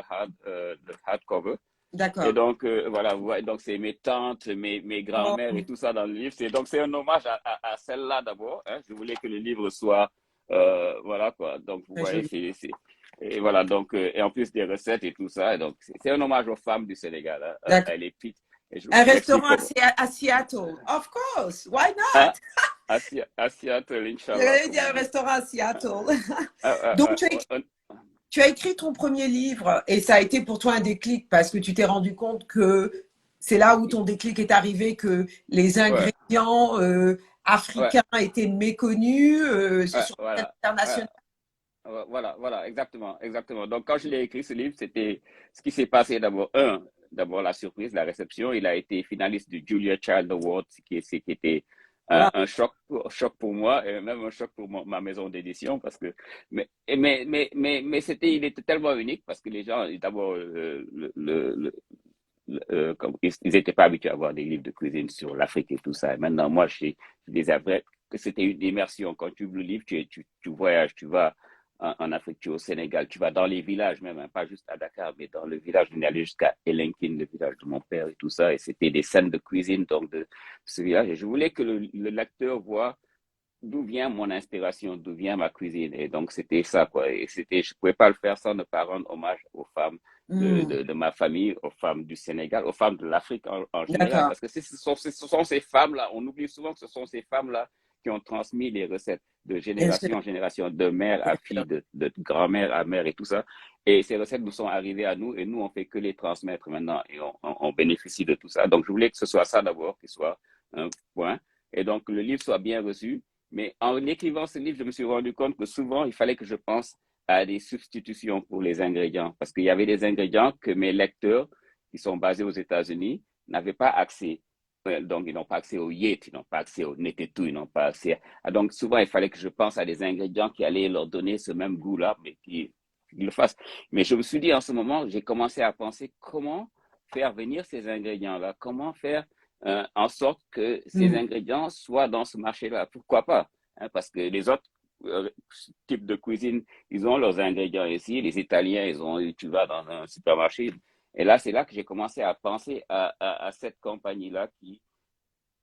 hardcover. Et D'accord. donc, voilà, vous voyez, donc c'est mes tantes, mes grands-mères et Oh, tout ça dans le livre. Donc c'est un hommage à celle-là d'abord, hein. Je voulais que le livre soit, voilà quoi. Donc vous très voyez, joli. et voilà, donc, et en plus des recettes et tout ça. Et donc c'est un hommage aux femmes du Sénégal, hein, D'accord. à les petites. Et Un je m'explique restaurant comment. à Seattle. Of course. Why not? Hein? À Seattle, Inch'Allah, J'allais comme dire on un dit. restaurant à Seattle. Ah, Donc, ah, ah, tu as écrit ton premier livre et ça a été pour toi un déclic parce que tu t'es rendu compte que c'est là où ton déclic est arrivé, que les ouais, ingrédients ouais, africains étaient méconnus ouais, sur la scène voilà. Ouais. internationale. Voilà, voilà, exactement, exactement. Donc, quand je l'ai écrit, ce livre, c'était ce qui s'est passé d'abord la surprise, la réception. Il a été finaliste du Julia Child Award, qui était Wow. un choc pour moi et même un choc pour ma maison d'édition parce que, mais il était tellement unique parce que les gens, d'abord, comme, ils n'étaient pas habitués à voir des livres de cuisine sur l'Afrique et tout ça. Et maintenant, moi, je les avais, que c'était une immersion. Quand tu ouvres le livre, tu voyages, tu vas en Afrique, tu es au Sénégal, tu vas dans les villages même, hein, pas juste à Dakar, mais dans le village. On est allé jusqu'à Elenkin, le village de mon père et tout ça. Et c'était des scènes de cuisine donc de ce village. Et je voulais que le lecteur voit d'où vient mon inspiration, d'où vient ma cuisine. Et donc, c'était ça, quoi. Et je pouvais pas le faire sans ne pas rendre hommage aux femmes Hmm, de ma famille, aux femmes du Sénégal, aux femmes de l'Afrique en général. d'accord. Parce que ce sont ces femmes-là, on oublie souvent que ce sont ces femmes-là qui ont transmis les recettes de Bien sûr, génération en génération, de mère bien à sûr. fille, de grand-mère à mère et tout ça. Et ces recettes nous sont arrivées à nous et nous, on fait que les transmettre maintenant et on bénéficie de tout ça. Donc, je voulais que ce soit ça d'abord, qui soit un point. Et donc, le livre soit bien reçu. Mais en écrivant ce livre, je me suis rendu compte que souvent, il fallait que je pense à des substitutions pour les ingrédients. Parce qu'il y avait des ingrédients que mes lecteurs, qui sont basés aux États-Unis, n'avaient pas accès. Donc, ils n'ont pas accès au yet, ils n'ont pas accès au netetu, ils n'ont pas accès. Donc, souvent, il fallait que je pense à des ingrédients qui allaient leur donner ce même goût-là, mais qu'ils le fassent. Mais je me suis dit, en ce moment, j'ai commencé à penser comment faire venir ces ingrédients-là, comment faire en sorte que ces Hmm. ingrédients soient dans ce marché-là. Pourquoi pas? Hein, parce que les autres types de cuisine, ils ont leurs ingrédients ici. Les Italiens, tu vas dans un supermarché. Et là, c'est là que j'ai commencé à penser à cette compagnie-là qui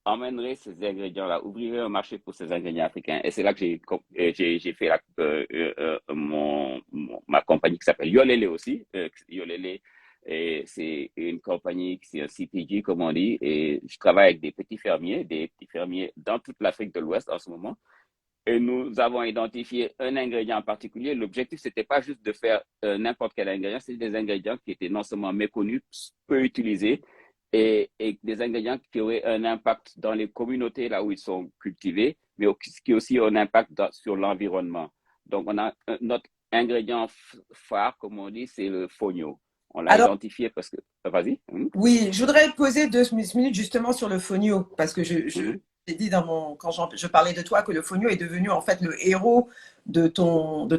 emmènerait ces ingrédients-là, ouvrirait un marché pour ces ingrédients africains. Et c'est là que j'ai fait ma compagnie qui s'appelle Yolele aussi. Yolele, et c'est une compagnie, c'est un CPG comme on dit, et je travaille avec des petits fermiers dans toute l'Afrique de l'Ouest en ce moment. Et nous avons identifié un ingrédient en particulier. L'objectif, c'était pas juste de faire n'importe quel ingrédient, c'est des ingrédients qui étaient non seulement méconnus, peu utilisés, et des ingrédients qui auraient un impact dans les communautés là où ils sont cultivés, mais qui aussi ont un impact sur l'environnement. Donc, notre ingrédient phare, comme on dit, c'est le fonio. On l'a Alors, identifié parce que... Vas-y. Oui, je voudrais poser 2 minutes justement sur le fonio, parce que Mhm, j'ai dit quand je parlais de toi que le fonio est devenu en fait le héros de ton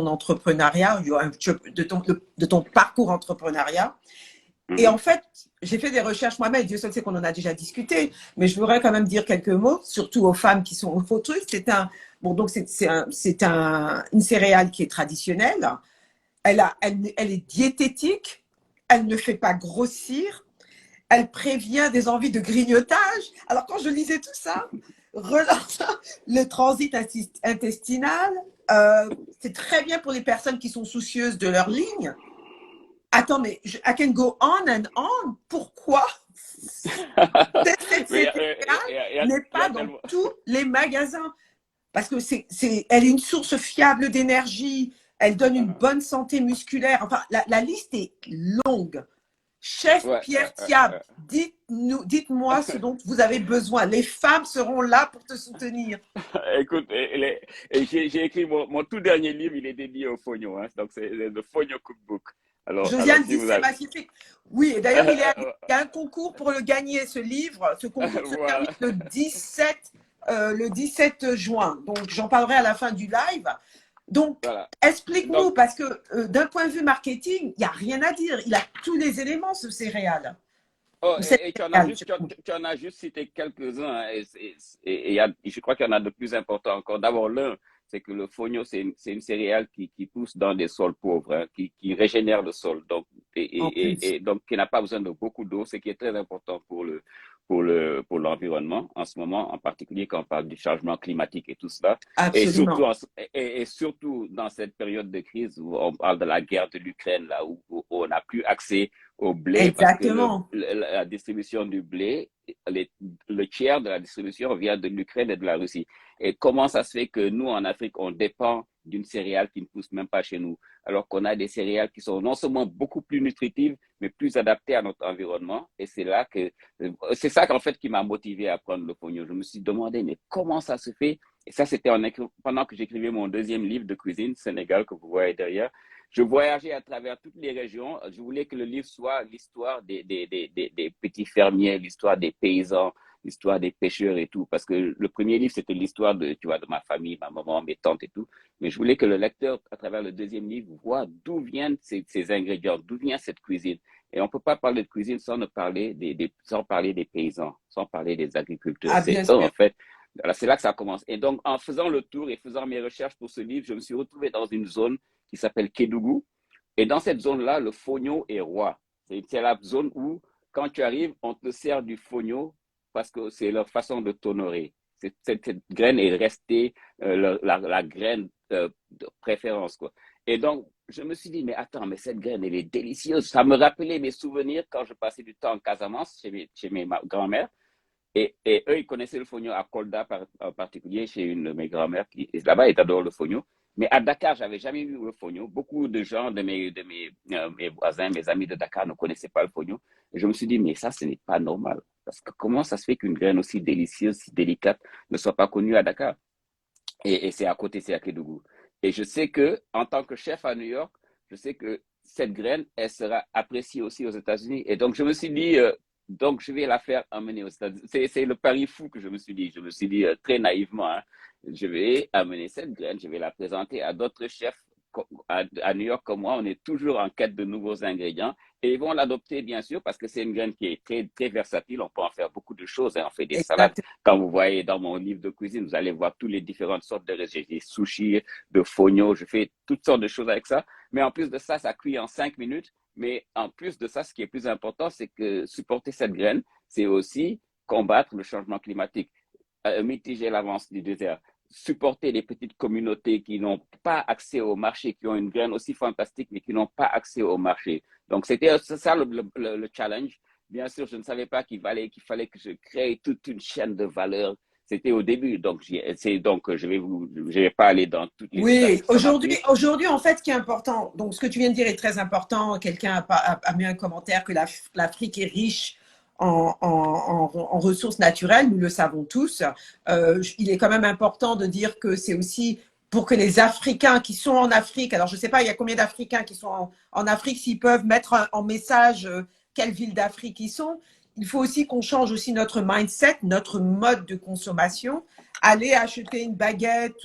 entrepreneuriat, de ton parcours entrepreneuriat. Et mhm, en fait, j'ai fait des recherches moi-même, Dieu seul sait qu'on en a déjà discuté, mais je voudrais quand même dire quelques mots, surtout aux femmes qui sont au truc. Une céréale qui est traditionnelle. Elle est diététique, elle ne fait pas grossir, elle prévient des envies de grignotage. Alors quand je lisais tout ça, relance le transit intestinal, c'est très bien pour les personnes qui sont soucieuses de leur ligne. Attends, mais I can go on and on. Pourquoi cette Mais céréale n'est pas dans tous les magasins? Parce que elle est une source fiable d'énergie, elle donne une bonne santé musculaire. Enfin, la liste est longue. Chef ouais, Pierre Thiab, dites-moi ce dont vous avez besoin. Les femmes seront là pour te soutenir. Écoute, j'ai écrit mon tout dernier livre, il est dédié au fognon, hein, donc c'est le Fognon Cookbook. Alors Josiane si dit vous c'est avez... magnifique. Oui, et d'ailleurs, il y a un concours pour le gagner, ce livre. Ce concours se termine voilà, le 17 juin. Donc, j'en parlerai à la fin du live. Donc, voilà. explique-nous, Donc, parce que d'un point de vue marketing, il n'y a rien à dire. Il a tous les éléments, ce céréal. oh, Ou cette et céréale. tu en as juste cité quelques-uns, hein, je crois qu'il y en a de plus importants encore. D'abord, l'un, c'est que le fognon, c'est une céréale qui pousse dans des sols pauvres, hein, qui régénère le sol, donc, En plus. et donc qui n'a pas besoin de beaucoup d'eau, ce qui est très important pour l'environnement en ce moment, en particulier quand on parle du changement climatique et tout cela. Et surtout, Absolument. et surtout dans cette période de crise où on parle de la guerre de l'Ukraine, là, où on n'a plus accès au blé parce que Exactement. la distribution du blé, le tiers de la distribution vient de l'Ukraine et de la Russie. Et comment ça se fait que nous, en Afrique, on dépend d'une céréale qui ne pousse même pas chez nous, alors qu'on a des céréales qui sont non seulement beaucoup plus nutritives, mais plus adaptées à notre environnement. Et c'est ça qu'en fait qui m'a motivé à prendre le pognon. Je me suis demandé, mais comment ça se fait? Et ça, c'était pendant que j'écrivais mon deuxième livre de cuisine, Sénégal, que vous voyez derrière. Je voyageais à travers toutes les régions. Je voulais que le livre soit l'histoire des petits fermiers, l'histoire des paysans, l'histoire des pêcheurs et tout. Parce que le premier livre, c'était l'histoire tu vois, de ma famille, ma maman, mes tantes et tout. Mais je voulais que le lecteur, à travers le deuxième livre, voit d'où viennent ces ingrédients, d'où vient cette cuisine. Et on ne peut pas parler de cuisine sans parler sans parler des paysans, sans parler des agriculteurs. Ah, C'est bien eux, sûr. en fait. Voilà, c'est là que ça commence. Et donc, en faisant le tour et faisant mes recherches pour ce livre, je me suis retrouvé dans une zone qui s'appelle Kédougou. Et dans cette zone-là, le fognon est roi. C'est la zone où, quand tu arrives, on te sert du fognon parce que c'est leur façon de t'honorer. Cette graine est restée la graine de préférence, quoi. Et donc, je me suis dit, mais attends, mais cette graine, elle est délicieuse. Ça me rappelait mes souvenirs quand je passais du temps en Casamance chez mes grands-mères. Et eux, ils connaissaient le fognon à Kolda en particulier, chez une de mes grand-mères qui est là-bas, ils adorent le fognon. Mais à Dakar, j'avais jamais vu le fognon. Beaucoup de gens mes voisins, mes amis de Dakar ne connaissaient pas le fognon. Et je me suis dit, mais ça, ce n'est pas normal. Parce que comment ça se fait qu'une graine aussi délicieuse, si délicate, ne soit pas connue à Dakar? Et c'est à côté, c'est à Kédougou. Et je sais que, en tant que chef à New York, je sais que cette graine, elle sera appréciée aussi aux États-Unis. Et donc, je me suis dit, donc, je vais la faire amener aux États-Unis. C'est le pari fou que je me suis dit. Je me suis dit très naïvement, hein, je vais amener cette graine, je vais la présenter à d'autres chefs à New York comme moi. On est toujours en quête de nouveaux ingrédients et ils vont l'adopter, bien sûr, parce que c'est une graine qui est très, très versatile. On peut en faire beaucoup de choses, hein. On fait des salades. Exactement. Quand vous voyez dans mon livre de cuisine, vous allez voir toutes les différentes sortes de recettes. J'ai des sushis, de fognon, je fais toutes sortes de choses avec ça. Mais en plus de ça, ça cuit en 5 minutes. Mais en plus de ça, ce qui est plus important, c'est que supporter cette graine, c'est aussi combattre le changement climatique, mitiger l'avance du désert, supporter les petites communautés qui n'ont pas accès au marché, qui ont une graine aussi fantastique, mais qui n'ont pas accès au marché. Donc, c'était ça le challenge. Bien sûr, je ne savais pas qu'il fallait que je crée toute une chaîne de valeur. C'était au début, donc je vais pas aller dans toutes les étapes Oui, parce que ça m'a pris. aujourd'hui, en fait, ce qui est important, donc ce que tu viens de dire est très important. Quelqu'un a mis un commentaire que l'Afrique est riche en ressources naturelles, nous le savons tous. Il est quand même important de dire que c'est aussi pour que les Africains qui sont en Afrique, alors je ne sais pas, il y a combien d'Africains qui sont en Afrique, s'ils peuvent mettre en message quelle ville d'Afrique ils sont. Il faut aussi qu'on change aussi notre mindset, notre mode de consommation. Aller acheter une baguette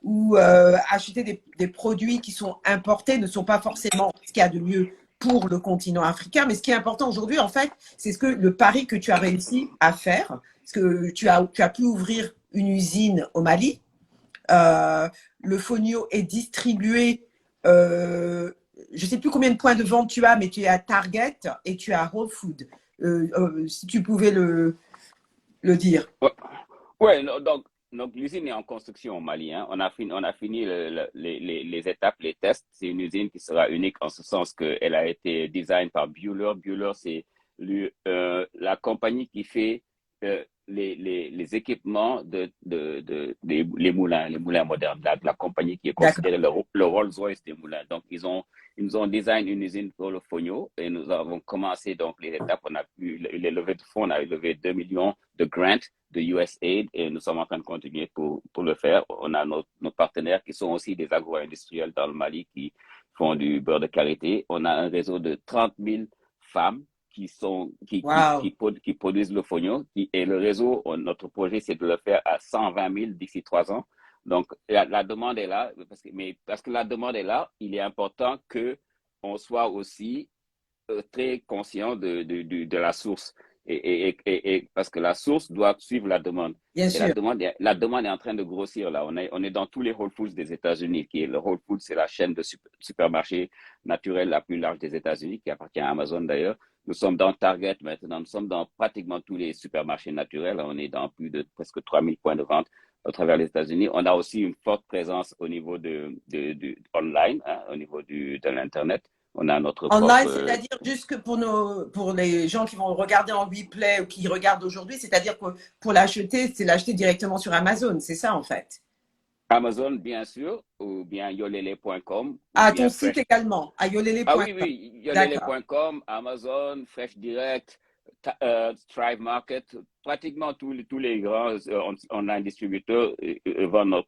ou acheter des produits qui sont importés ne sont pas forcément ce qu'il y a de mieux pour le continent africain. Mais ce qui est important aujourd'hui, en fait, c'est le pari que tu as réussi à faire. Parce que tu as pu ouvrir une usine au Mali. Le Fonio est distribué, je ne sais plus combien de points de vente tu as, mais tu es à Target et tu es à Whole Food. Si tu pouvais le dire. Ouais, ouais, donc l'usine est en construction au Mali, hein. On a fini les étapes, les tests. C'est une usine qui sera unique en ce sens qu'elle a été design par Bueller. Bueller, c'est la compagnie qui fait les équipements les moulins modernes, la compagnie qui est considérée le Rolls-Royce des moulins. Donc, ils nous ont design une usine pour le Fonio et nous avons commencé donc les étapes. On a pu les levées de fonds, on a levé 2 millions de grants de USAID et nous sommes en train de continuer pour le faire. On a nos partenaires qui sont aussi des agro-industriels dans le Mali qui font du beurre de karité. On a un réseau de 30 000 femmes qui produisent le fognon. Et le réseau, notre projet, c'est de le faire à 120 000 d'ici 3 ans. Donc, la demande est là, parce que la demande est là, il est important qu'on soit aussi très conscient de la source. Et parce que la source doit suivre la demande. Bien Et sûr. la demande est en train de grossir là. On est dans tous les Whole Foods des États-Unis, le Whole Foods, c'est la chaîne de supermarchés naturels la plus large des États-Unis, qui appartient à Amazon d'ailleurs. Nous sommes dans Target maintenant, nous sommes dans pratiquement tous les supermarchés naturels. On est dans plus de presque 3000 points de vente à travers les États-Unis. On a aussi une forte présence au niveau de online, hein, au niveau de l'Internet. On a notre Online, propre. c'est-à-dire juste que pour les gens qui vont regarder en replay ou qui regardent aujourd'hui, c'est-à-dire que pour l'acheter, c'est l'acheter directement sur Amazon, c'est ça en fait. Amazon, bien sûr, ou bien yolele.com, ou À ton bien site Fresh. également, à Ah yolele.com. oui, oui, D'accord. yolele.com, Amazon, Fresh Direct, Thrive Market, pratiquement tous les grands online distributeurs vendent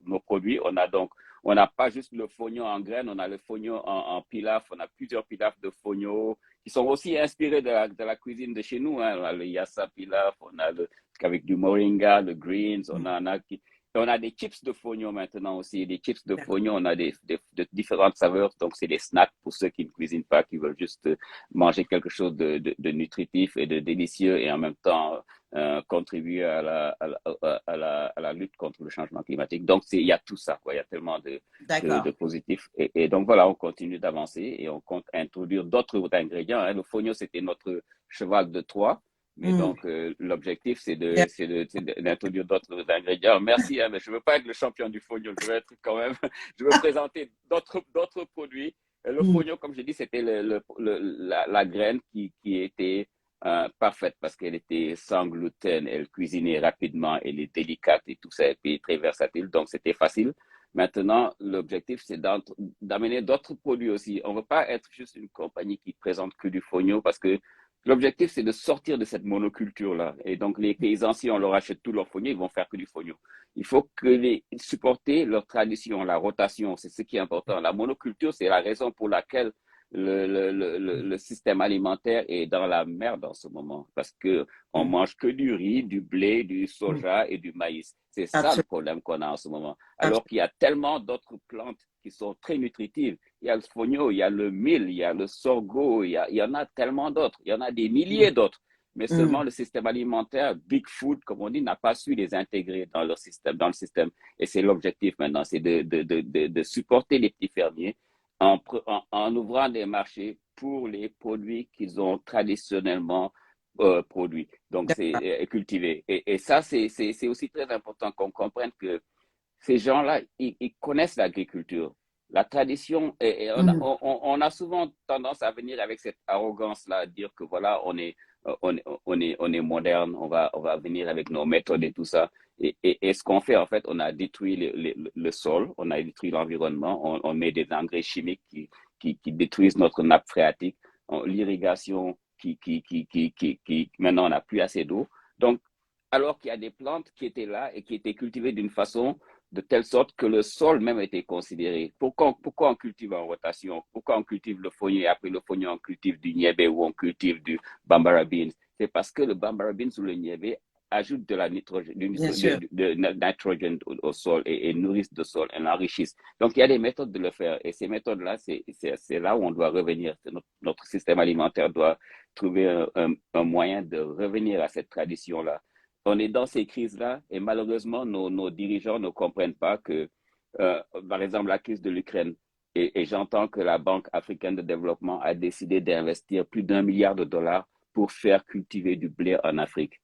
nos produits. On n'a pas juste le fognon en graines, on a le fognon en pilaf, on a plusieurs pilafs de fognon qui sont aussi inspirés de la cuisine de chez nous, hein. On a le yassa pilaf, on a avec du moringa, le greens, on a des chips de fognon maintenant aussi. Des chips de fognon, on a de différentes saveurs. Donc, c'est des snacks pour ceux qui ne cuisinent pas, qui veulent juste manger quelque chose de nutritif et de délicieux et en même temps contribuer à la lutte contre le changement climatique. Donc, il y a tout ça, quoi. Il y a tellement de D'accord. positifs. Et donc, voilà, on continue d'avancer et on compte introduire d'autres ingrédients, hein. Le fognon, c'était notre cheval de Troie. Mais donc, l'objectif, Bien. d'introduire d'autres ingrédients. Merci, hein, mais je ne veux pas être le champion du fognon. Je veux être quand même, je veux présenter d'autres produits. Le fognon, comme je dis, c'était la graine qui était parfaite parce qu'elle était sans gluten, elle cuisinait rapidement, elle est délicate et tout ça, et puis très versatile. Donc, c'était facile. Maintenant, l'objectif, c'est d'amener d'autres produits aussi. On ne veut pas être juste une compagnie qui présente que du fognon parce que l'objectif, c'est de sortir de cette monoculture-là. Et donc, les paysans, si on leur achète tout leur fognon, ils vont faire que du fognon. Il faut supporter leur tradition, la rotation, c'est ce qui est important. La monoculture, c'est la raison pour laquelle le système alimentaire est dans la merde en ce moment. Parce que on mange que du riz, du blé, du soja et du maïs. C'est ça le Absolument. problème qu'on a en ce moment. Alors qu'il y a tellement d'autres plantes qui sont très nutritives. Il y a le fonio, il y a le mil, il y a le sorgho, il y en a tellement d'autres. Il y en a des milliers d'autres. Mais seulement le système alimentaire, Big Food, comme on dit, n'a pas su les intégrer dans leur système, dans le système. Et c'est l'objectif maintenant, c'est de supporter les petits fermiers en ouvrant des marchés pour les produits qu'ils ont traditionnellement produits, donc c'est cultivé. Et ça, c'est aussi très important qu'on comprenne que ces gens-là, ils connaissent l'agriculture, la tradition, et on a souvent tendance à venir avec cette arrogance-là, à dire que voilà, on est moderne, on va venir avec nos méthodes et tout ça. Et ce qu'on fait, en fait, on a détruit le sol, on a détruit l'environnement, on met des engrais chimiques qui détruisent notre nappe phréatique, l'irrigation maintenant, on n'a plus assez d'eau. Donc, alors qu'il y a des plantes qui étaient là et qui étaient cultivées d'une façon de telle sorte que le sol même était considéré. Pourquoi on cultive en rotation? Pourquoi on cultive le fonio et après le fonio on cultive du niébé ou on cultive du bambara beans? C'est parce que le bambara beans ou le niébé ajoute de la nitrogène, Bien sûr. de nitrogène au sol et nourrissent le sol et l'enrichissent. Donc, il y a des méthodes de le faire. Et ces méthodes-là, c'est là où on doit revenir. Notre système alimentaire doit trouver un moyen de revenir à cette tradition-là. On est dans ces crises-là et malheureusement, nos dirigeants ne comprennent pas que, par exemple, la crise de l'Ukraine, et j'entends que la Banque africaine de développement a décidé d'investir plus d'1 milliard de dollars pour faire cultiver du blé en Afrique.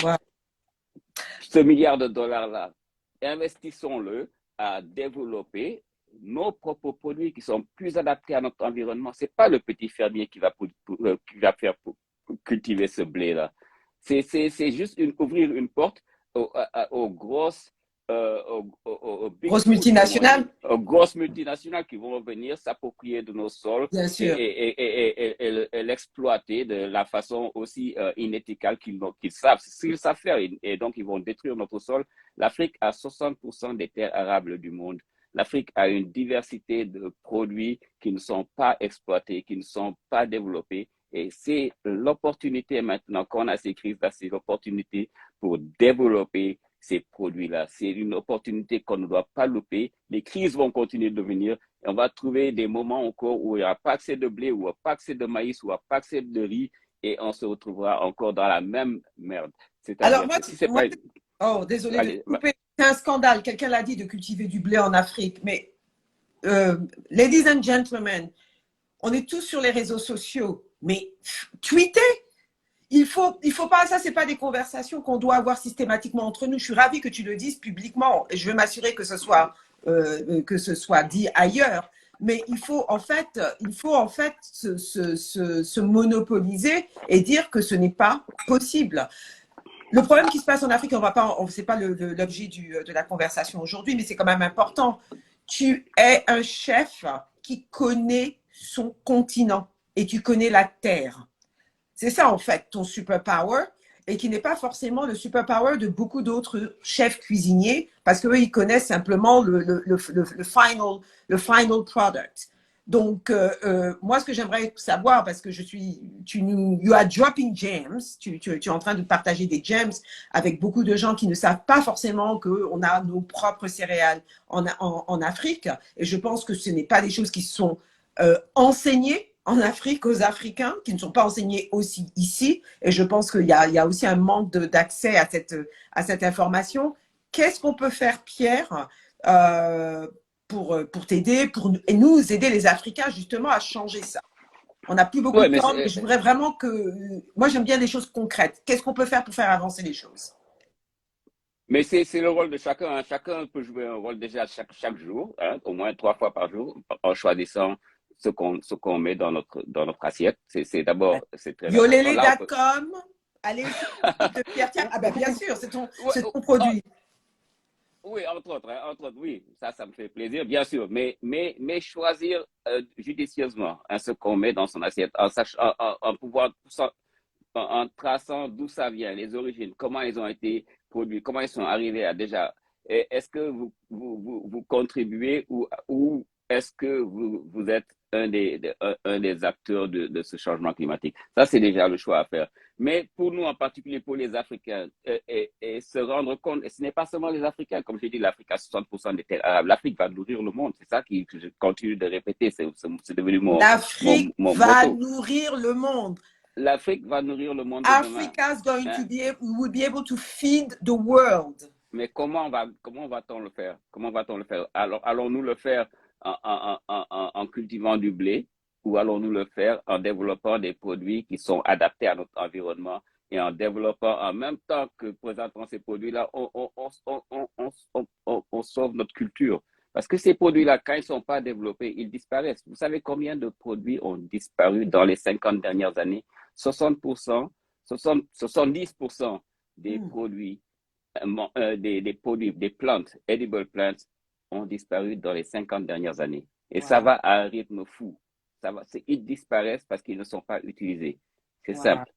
Ouais. Ce milliard de dollars-là, investissons-le à développer nos propres produits qui sont plus adaptés à notre environnement. Ce n'est pas le petit fermier qui va faire pour cultiver ce blé-là. C'est juste ouvrir une porte aux grosses aux big Grosse food, comme on multinationale, dit, aux grosses multinationales qui vont venir s'approprier de nos sols bien sûr. et l'exploiter de la façon aussi inéthicale qu'ils savent. S'ils savent faire, et donc ils vont détruire notre sol. L'Afrique a 60% des terres arables du monde. L'Afrique a une diversité de produits qui ne sont pas exploités, qui ne sont pas développés. Et c'est l'opportunité maintenant qu'on a ces crises-là, c'est l'opportunité pour développer ces produits-là. C'est une opportunité qu'on ne doit pas louper. Les crises vont continuer de venir. Et on va trouver des moments encore où il n'y aura pas accès de blé, où il n'y aura pas accès de maïs, où il n'y aura pas accès de riz, et on se retrouvera encore dans la même merde. Alors C'est-à-dire moi, que si c'est pas... oh, désolé de te Allez, couper. C'est un scandale. Quelqu'un l'a dit de cultiver du blé en Afrique. Mais, ladies and gentlemen, on est tous sur les réseaux sociaux. Mais tweetez. Il faut pas, ça, c'est pas des conversations qu'on doit avoir systématiquement entre nous. Je suis ravie que tu le dises publiquement et je veux m'assurer que ce soit dit ailleurs. Mais il faut en fait se monopoliser et dire que ce n'est pas possible. Le problème qui se passe en Afrique, c'est pas l'objet de la conversation aujourd'hui, mais c'est quand même important. Tu es un chef qui connaît son continent et tu connais la terre. C'est ça, en fait, ton superpower, et qui n'est pas forcément le superpower de beaucoup d'autres chefs cuisiniers, parce qu'eux, ils connaissent simplement le final product. Donc, moi, ce que j'aimerais savoir, parce que you are dropping gems, tu es en train de partager des gems avec beaucoup de gens qui ne savent pas forcément qu'on a nos propres céréales en Afrique, et je pense que ce n'est pas des choses qui sont enseignées en Afrique aux Africains, qui ne sont pas enseignés aussi ici. Et je pense qu'il y a aussi un manque d'accès à cette information. Qu'est-ce qu'on peut faire, Pierre, pour t'aider, et nous aider les Africains justement à changer ça? On n'a plus beaucoup de temps, mais je voudrais vraiment moi, j'aime bien des choses concrètes. Qu'est-ce qu'on peut faire pour faire avancer les choses? Mais c'est le rôle de chacun. Hein. Chacun peut jouer un rôle déjà chaque jour, hein, au moins 3 fois par jour, en choisissant ce qu'on met dans notre assiette. C'est très important. Yolele.com, allez sur le site de Pierre Thiam. Ah ben bien sûr, c'est ton produit. Oui, entre autres, oui, ça me fait plaisir, bien sûr, mais choisir judicieusement hein, ce qu'on met dans son assiette, en traçant d'où ça vient, les origines, comment ils ont été produits, comment ils sont arrivés à déjà. Est-ce que vous contribuez ou est-ce que vous êtes un des acteurs de ce changement climatique? Ça, c'est déjà le choix à faire. Mais pour nous, en particulier pour les Africains, et se rendre compte, et ce n'est pas seulement les Africains, comme j'ai dit, l'Afrique a 60% des terres arabes. L'Afrique va nourrir le monde. C'est ça que je continue de répéter. C'est devenu L'Afrique mon va motto. nourrir le monde. L'Afrique va nourrir le monde de demain. Africa is going Hein? will be able to feed the world. Mais comment va-t-on le faire? Comment va-t-on le faire? Alors, allons-nous le faire en cultivant du blé ou allons-nous le faire en développant des produits qui sont adaptés à notre environnement et en développant en même temps que présentant ces produits-là, on sauve notre culture. Parce que ces produits-là, quand ils ne sont pas développés, ils disparaissent. Vous savez combien de produits ont disparu dans les 50 dernières années? 60%, 70% des produits des plantes, edible plants, ont disparu dans les 50 dernières années. Et ça va à un rythme fou. Ils disparaissent parce qu'ils ne sont pas utilisés. C'est simple.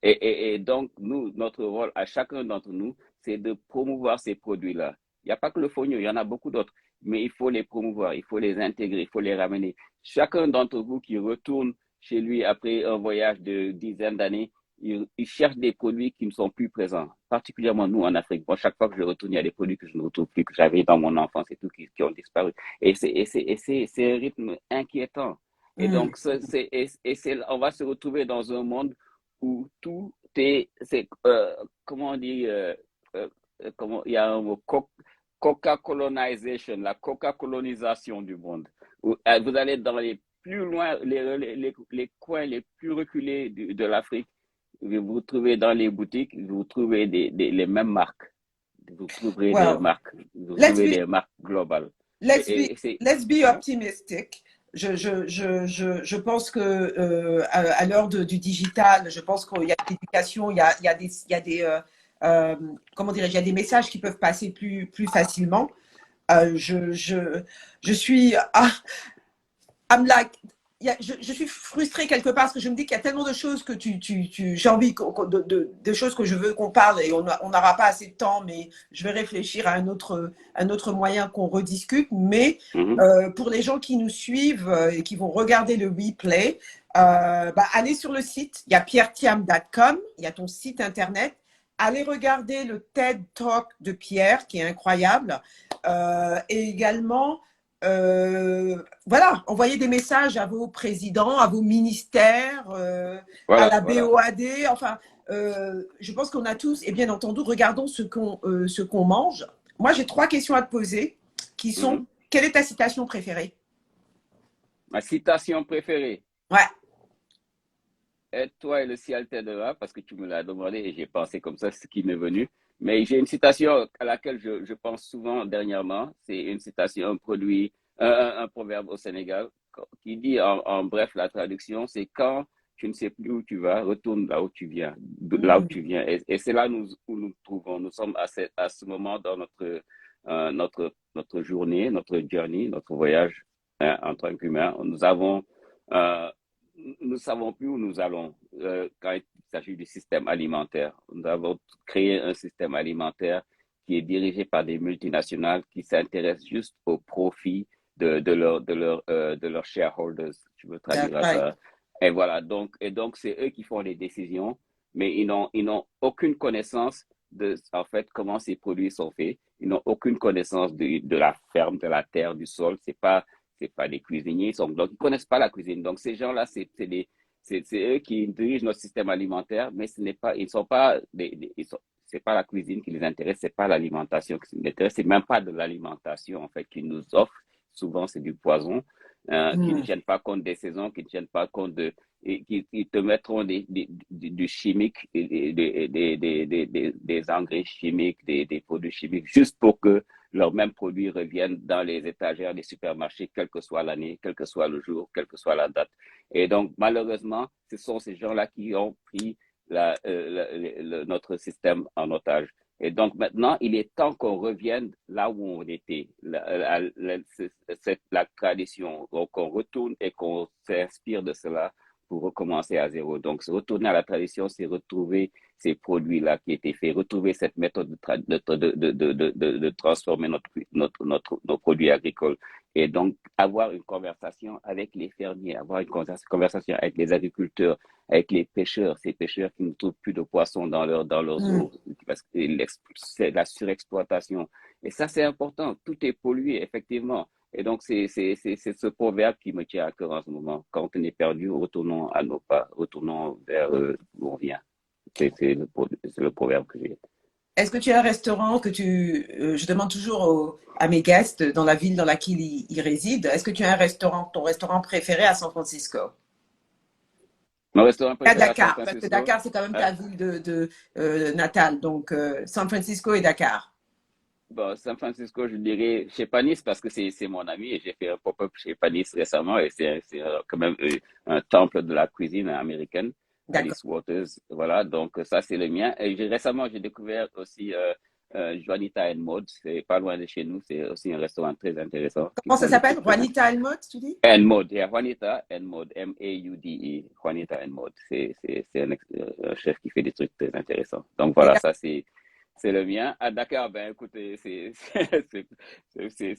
Et donc, notre rôle à chacun d'entre nous, c'est de promouvoir ces produits-là. Il n'y a pas que le Fonio, il y en a beaucoup d'autres. Mais il faut les promouvoir, il faut les intégrer, il faut les ramener. Chacun d'entre vous qui retourne chez lui après un voyage de dizaines d'années, il cherche des produits qui ne sont plus présents, particulièrement nous en Afrique. Moi, chaque fois que je retourne, il y a des produits que je ne retrouve plus, que j'avais dans mon enfance et tout, qui ont disparu. Et c'est un rythme inquiétant. Et Mm. donc, on va se retrouver dans un monde où tout comment on dit, comment, il y a un mot, Coca-colonisation, la Coca-colonisation du monde. Vous allez dans les plus loin, les coins les plus reculés de l'Afrique, vous trouvez dans les boutiques, vous trouvez les mêmes marques. Vous trouverez des Well, marques, vous let's trouvez be des marques globales. let's be Et c'est, let's be ouais. optimistic. Je pense que à l'heure du digital, je pense qu'il y a de l'éducation, il y a des comment dirais-je, il y a des messages qui peuvent passer plus facilement. Euh, je, je, je suis, I'm like, je suis frustrée quelque part parce que je me dis qu'il y a tellement de choses que j'ai envie de choses que je veux qu'on parle et on n'aura pas assez de temps, mais je vais réfléchir à un autre moyen qu'on rediscute. Mais Mhm. pour les gens qui nous suivent et qui vont regarder le replay, allez sur le site, il y a pierrethiam.com, il y a ton site internet. Allez regarder le TED Talk de Pierre qui est incroyable. Et également, voilà, envoyez des messages à vos présidents, à vos ministères, à Voilà, la voilà. BOAD. Enfin, je pense qu'on a tous, et bien entendu, regardons ce qu'on mange. Moi, j'ai trois questions à te poser qui sont, Mhm. quelle est ta citation préférée? Ma citation préférée. Ouais. Aide-toi et le ciel t'aidera, parce que tu me l'as demandé et j'ai pensé comme ça, c'est ce qui m'est venu. Mais j'ai une citation à laquelle je pense souvent dernièrement. C'est une citation, un produit, un proverbe au Sénégal qui dit en bref la traduction, c'est quand tu ne sais plus où tu vas, retourne là où tu viens, là où Mm, tu viens. Et c'est là où nous nous trouvons. Nous sommes à ce moment dans notre journée, notre journey, notre voyage en tant qu'humain. Euh, nous ne savons plus où nous allons quand il s'agit du système alimentaire. Nous avons créé un système alimentaire qui est dirigé par des multinationales qui s'intéressent juste au profit de leurs shareholders. Tu veux that's traduire right. ça. Et donc c'est eux qui font les décisions, mais ils n'ont aucune connaissance de, en fait, comment ces produits sont faits. Ils n'ont aucune connaissance de la ferme, de la terre, du sol. C'est pas des cuisiniers, donc ils connaissent pas la cuisine. Donc ces gens-là, c'est eux qui dirigent notre système alimentaire, mais ce n'est pas, ils sont pas c'est pas la cuisine qui les intéresse, c'est pas l'alimentation qui les intéresse, c'est même pas de l'alimentation en fait qu'ils nous offrent. Souvent c'est du poison qui ne Mm, tiennent pas compte des saisons, qui ne tiennent pas compte et qui te mettront du chimique, des engrais chimiques, des produits chimiques, juste pour que leurs mêmes produits reviennent dans les étagères des supermarchés, quelle que soit l'année, quel que soit le jour, quelle que soit la date. Et donc, malheureusement, ce sont ces gens-là qui ont pris notre système en otage. Et donc maintenant, il est temps qu'on revienne là où on était, la tradition, qu'on retourne et qu'on s'inspire de cela pour recommencer à zéro. Donc, se retourner à la tradition, c'est retrouver ces produits-là qui étaient faits, retrouver cette méthode de transformer nos produits agricoles. Et donc, avoir une conversation avec les fermiers, avoir une conversation avec les agriculteurs, avec les pêcheurs, ces pêcheurs qui ne trouvent plus de poissons dans leurs mm. eaux, parce que c'est la surexploitation. Et ça, c'est important. Tout est pollué, effectivement. Et donc, c'est ce proverbe qui me tient à cœur en ce moment. Quand on est perdu, retournons à nos pas, retournons vers où on vient. C'est le proverbe que j'ai. Est-ce que tu as un restaurant je demande toujours à mes guests dans la ville dans laquelle ils résident, est-ce que tu as un restaurant, ton restaurant préféré à San Francisco? Mon restaurant À préféré à San Dakar, parce que Francisco, Dakar, c'est quand même euh, ta ville natale. Donc, San Francisco et Dakar. bon, San Francisco, je dirais chez Panis parce que c'est mon ami et j'ai fait un pop-up chez Panis récemment et c'est quand même un temple de la cuisine américaine, D'accord. Alice Waters. Voilà, donc ça c'est le mien. Et récemment, j'ai découvert aussi Juanita and Maud, c'est pas loin de chez nous, c'est aussi un restaurant très intéressant qui Comment ça font des s'appelle? trucs très Juanita Almot, tu dis? And Maud, yeah, Juanita and Maud, M-A-U-D-E, Juanita and Maud. C'est un chef qui fait des trucs très intéressants. Donc Et voilà, d'ac- c'est le mien. À Dakar, ben écoutez, c'est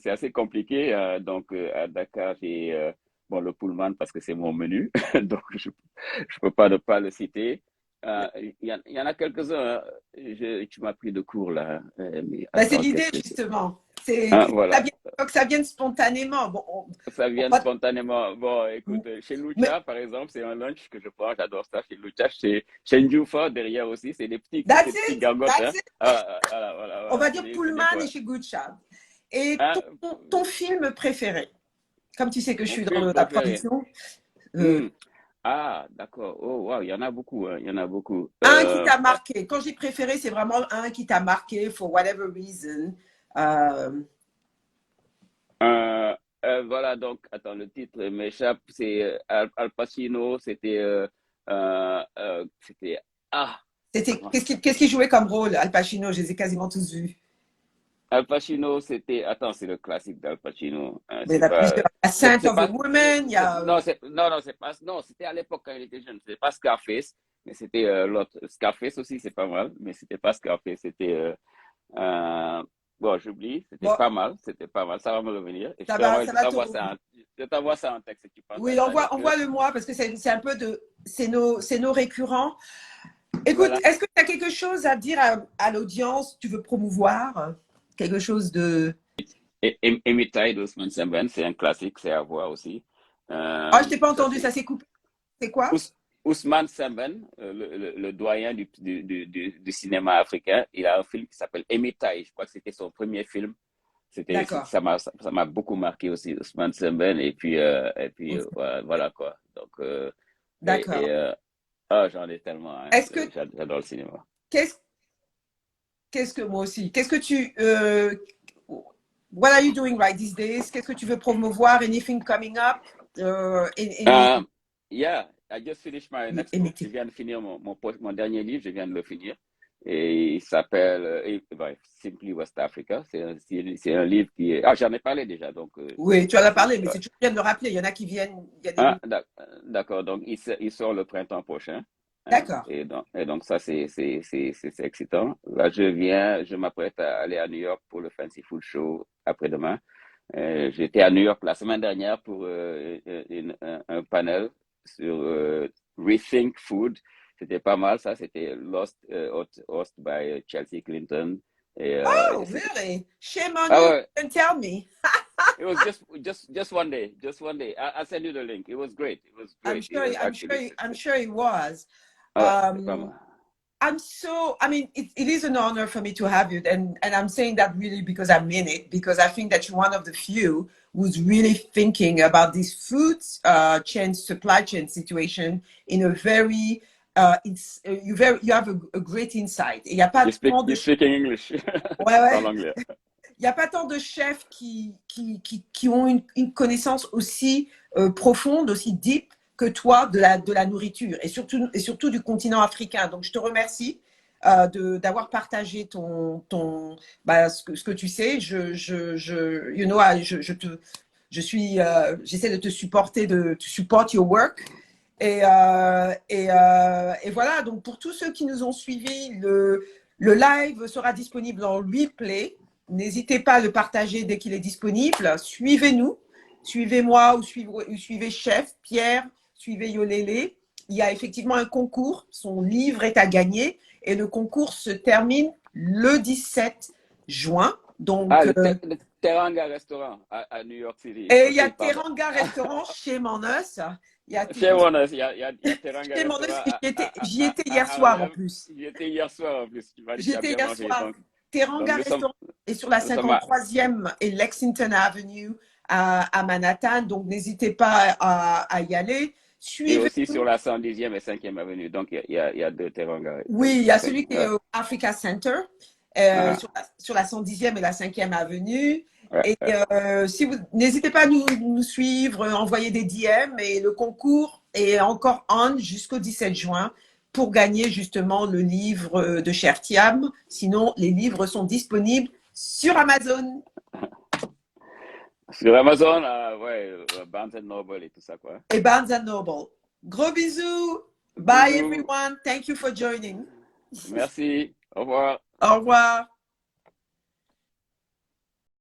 assez compliqué. Donc à Dakar, j'ai bon le Pullman parce que c'est mon menu, donc je peux pas ne pas le citer. Il y en a quelques-uns. Tu m'as pris de court là. Mais Ben, c'est attends, l'idée, qu'est-ce que c'est? justement. C'est Hein, que voilà. ça vienne spontanément. Bon, Ça on vient va- spontanément. Bon, écoute, chez mais, Lucha, par exemple, c'est un lunch que je prends, j'adore ça chez Lucha. Chez Njufa, derrière aussi, that's des petits it, gargotes, that's hein. it. On Voilà. va dire C'est des Pullman et fois. chez Good Child. Et Hein, ton film préféré, comme tu sais que je mon suis dans film la préféré. production, euh, Hmm. Ah, d'accord. Oh, wow, il y en a beaucoup, hein. Il y en a beaucoup. un qui t'a marqué. Quand j'ai préféré, c'est vraiment un qui t'a marqué for whatever reason. Euh, Euh, voilà, donc, attends, le titre m'échappe. C'est Al Pacino, c'était, ah, C'était comment ça qu'est-ce s'appelle? qui jouait comme rôle, Al Pacino? Je les ai quasiment tous vus. Al Pacino, attends, c'est le classique d'Al Pacino. Mais il y en a plusieurs. A Scent C'est of a pas, Woman, il y a. non, c'est pas, non, c'était à l'époque quand il était jeune. C'est pas Scarface, mais c'était l'autre. Scarface aussi, c'est pas mal, mais c'était pas Scarface. Euh, bon, j'oublie. Bon, C'était pas mal. Ça va me revenir. Et ça va te. je t'envoie ça en texte si tu penses Oui, à l'écrire. envoie-le moi parce que c'est un peu de. C'est nos récurrents. Écoute, Voilà. est-ce que tu as quelque chose à dire à l'audience? Tu veux promouvoir quelque chose de. Imitate d'Ousmane Sembène, c'est un classique, c'est à voir aussi. Ah, je t'ai pas Ça, entendu, c'est ça s'est coupé. C'est quoi? Ousmane Sembène, le doyen du cinéma africain. Il a un film qui s'appelle Emitaï. Je crois que c'était son premier film. D'accord. Ça m'a beaucoup marqué aussi, Ousmane Sembène. Voilà quoi. Donc, et, D'accord. et, euh, ah, j'en ai tellement, hein. Est-ce que J'adore le cinéma. qu'est-ce qu'est-ce que moi aussi? Qu'est-ce que tu what are you doing right these days? Qu'est-ce que tu veux promouvoir? Anything coming up? Um, yeah, I just finished my next book. Je Anything. viens de finir mon dernier livre, je viens de le finir. Et il s'appelle Simply West Africa. C'est un livre qui est... Ah, j'en ai parlé déjà, donc... Oui, tu en as parlé, mais c'est toujours bien de le rappeler. Il y en a qui viennent, il y a des. Ah, d'accord, donc il sort le printemps prochain. Hein. D'accord. Et donc ça, c'est excitant. Là, je m'apprête à aller à New York pour le Fancy Food Show après-demain. J'étais à New York la semaine dernière pour un panel sur Rethink Food. C'était pas mal, ça. C'était host by Chelsea Clinton. Oh, really? Shame on Ah you. ouais, Didn't tell me. it was just one day, just one day. I'll send you the link. It was great. It was great. It was actually, I'm sure it was. ah ouais, c'était pas Um, mal. I mean, it is an honor for me to have you. And I'm saying that really because I mean it, because I think that you're one of the few who's really thinking about this food chain, supply chain situation in a very, you have a great insight. Il n'y a pas tant de, You speak in English. ouais, Je ouais. parle anglais. Il n'y a pas tant de chefs qui ont une connaissance aussi profonde, aussi deep que toi de la nourriture et surtout du continent africain. Donc, je te remercie d'avoir partagé ce que tu sais. You know, j'essaie de te supporter, de to support your work. Et voilà, donc pour tous ceux qui nous ont suivis, le live sera disponible en replay. N'hésitez pas à le partager dès qu'il est disponible. Suivez-nous, suivez-moi ou suivez Chef, Pierre, suivez Yolélé. Il y a effectivement un concours, son livre est à gagner et le concours se termine le 17 juin. Donc, Ah, le Teranga Restaurant à New York City. et il y a Ok, pardon. Teranga Restaurant chez Manus. Il y a Chez Warner, il y a Teranga chez Manus, Restaurant j'y étais hier à soir en Harlem. plus. J'y étais hier soir en plus. Tu m'as dit que J'y tu as étais bien hier mangé. soir. Donc Teranga Restaurant est sur la nous sommes à, 53e et Lexington Avenue à Manhattan. Donc, n'hésitez pas à y aller. et aussi Suivez-nous. sur la 110e et 5e avenue. Donc, il y a deux Teranga. Oui, il y a celui qui est au Africa Center Ah, sur la 110e et la 5e avenue. ouais, Et ouais. si vous n'hésitez pas à nous suivre, envoyer des DM. Et le concours est encore on jusqu'au 17 juin pour gagner justement le livre de Cher Thiam. Sinon, les livres sont disponibles sur Amazon Sur Amazon, ouais, Barnes Noble et tout ça, quoi. et Barnes Noble. Gros bisous. Bye Bisous. everyone. Thank you for joining. Merci. Au revoir. Au revoir.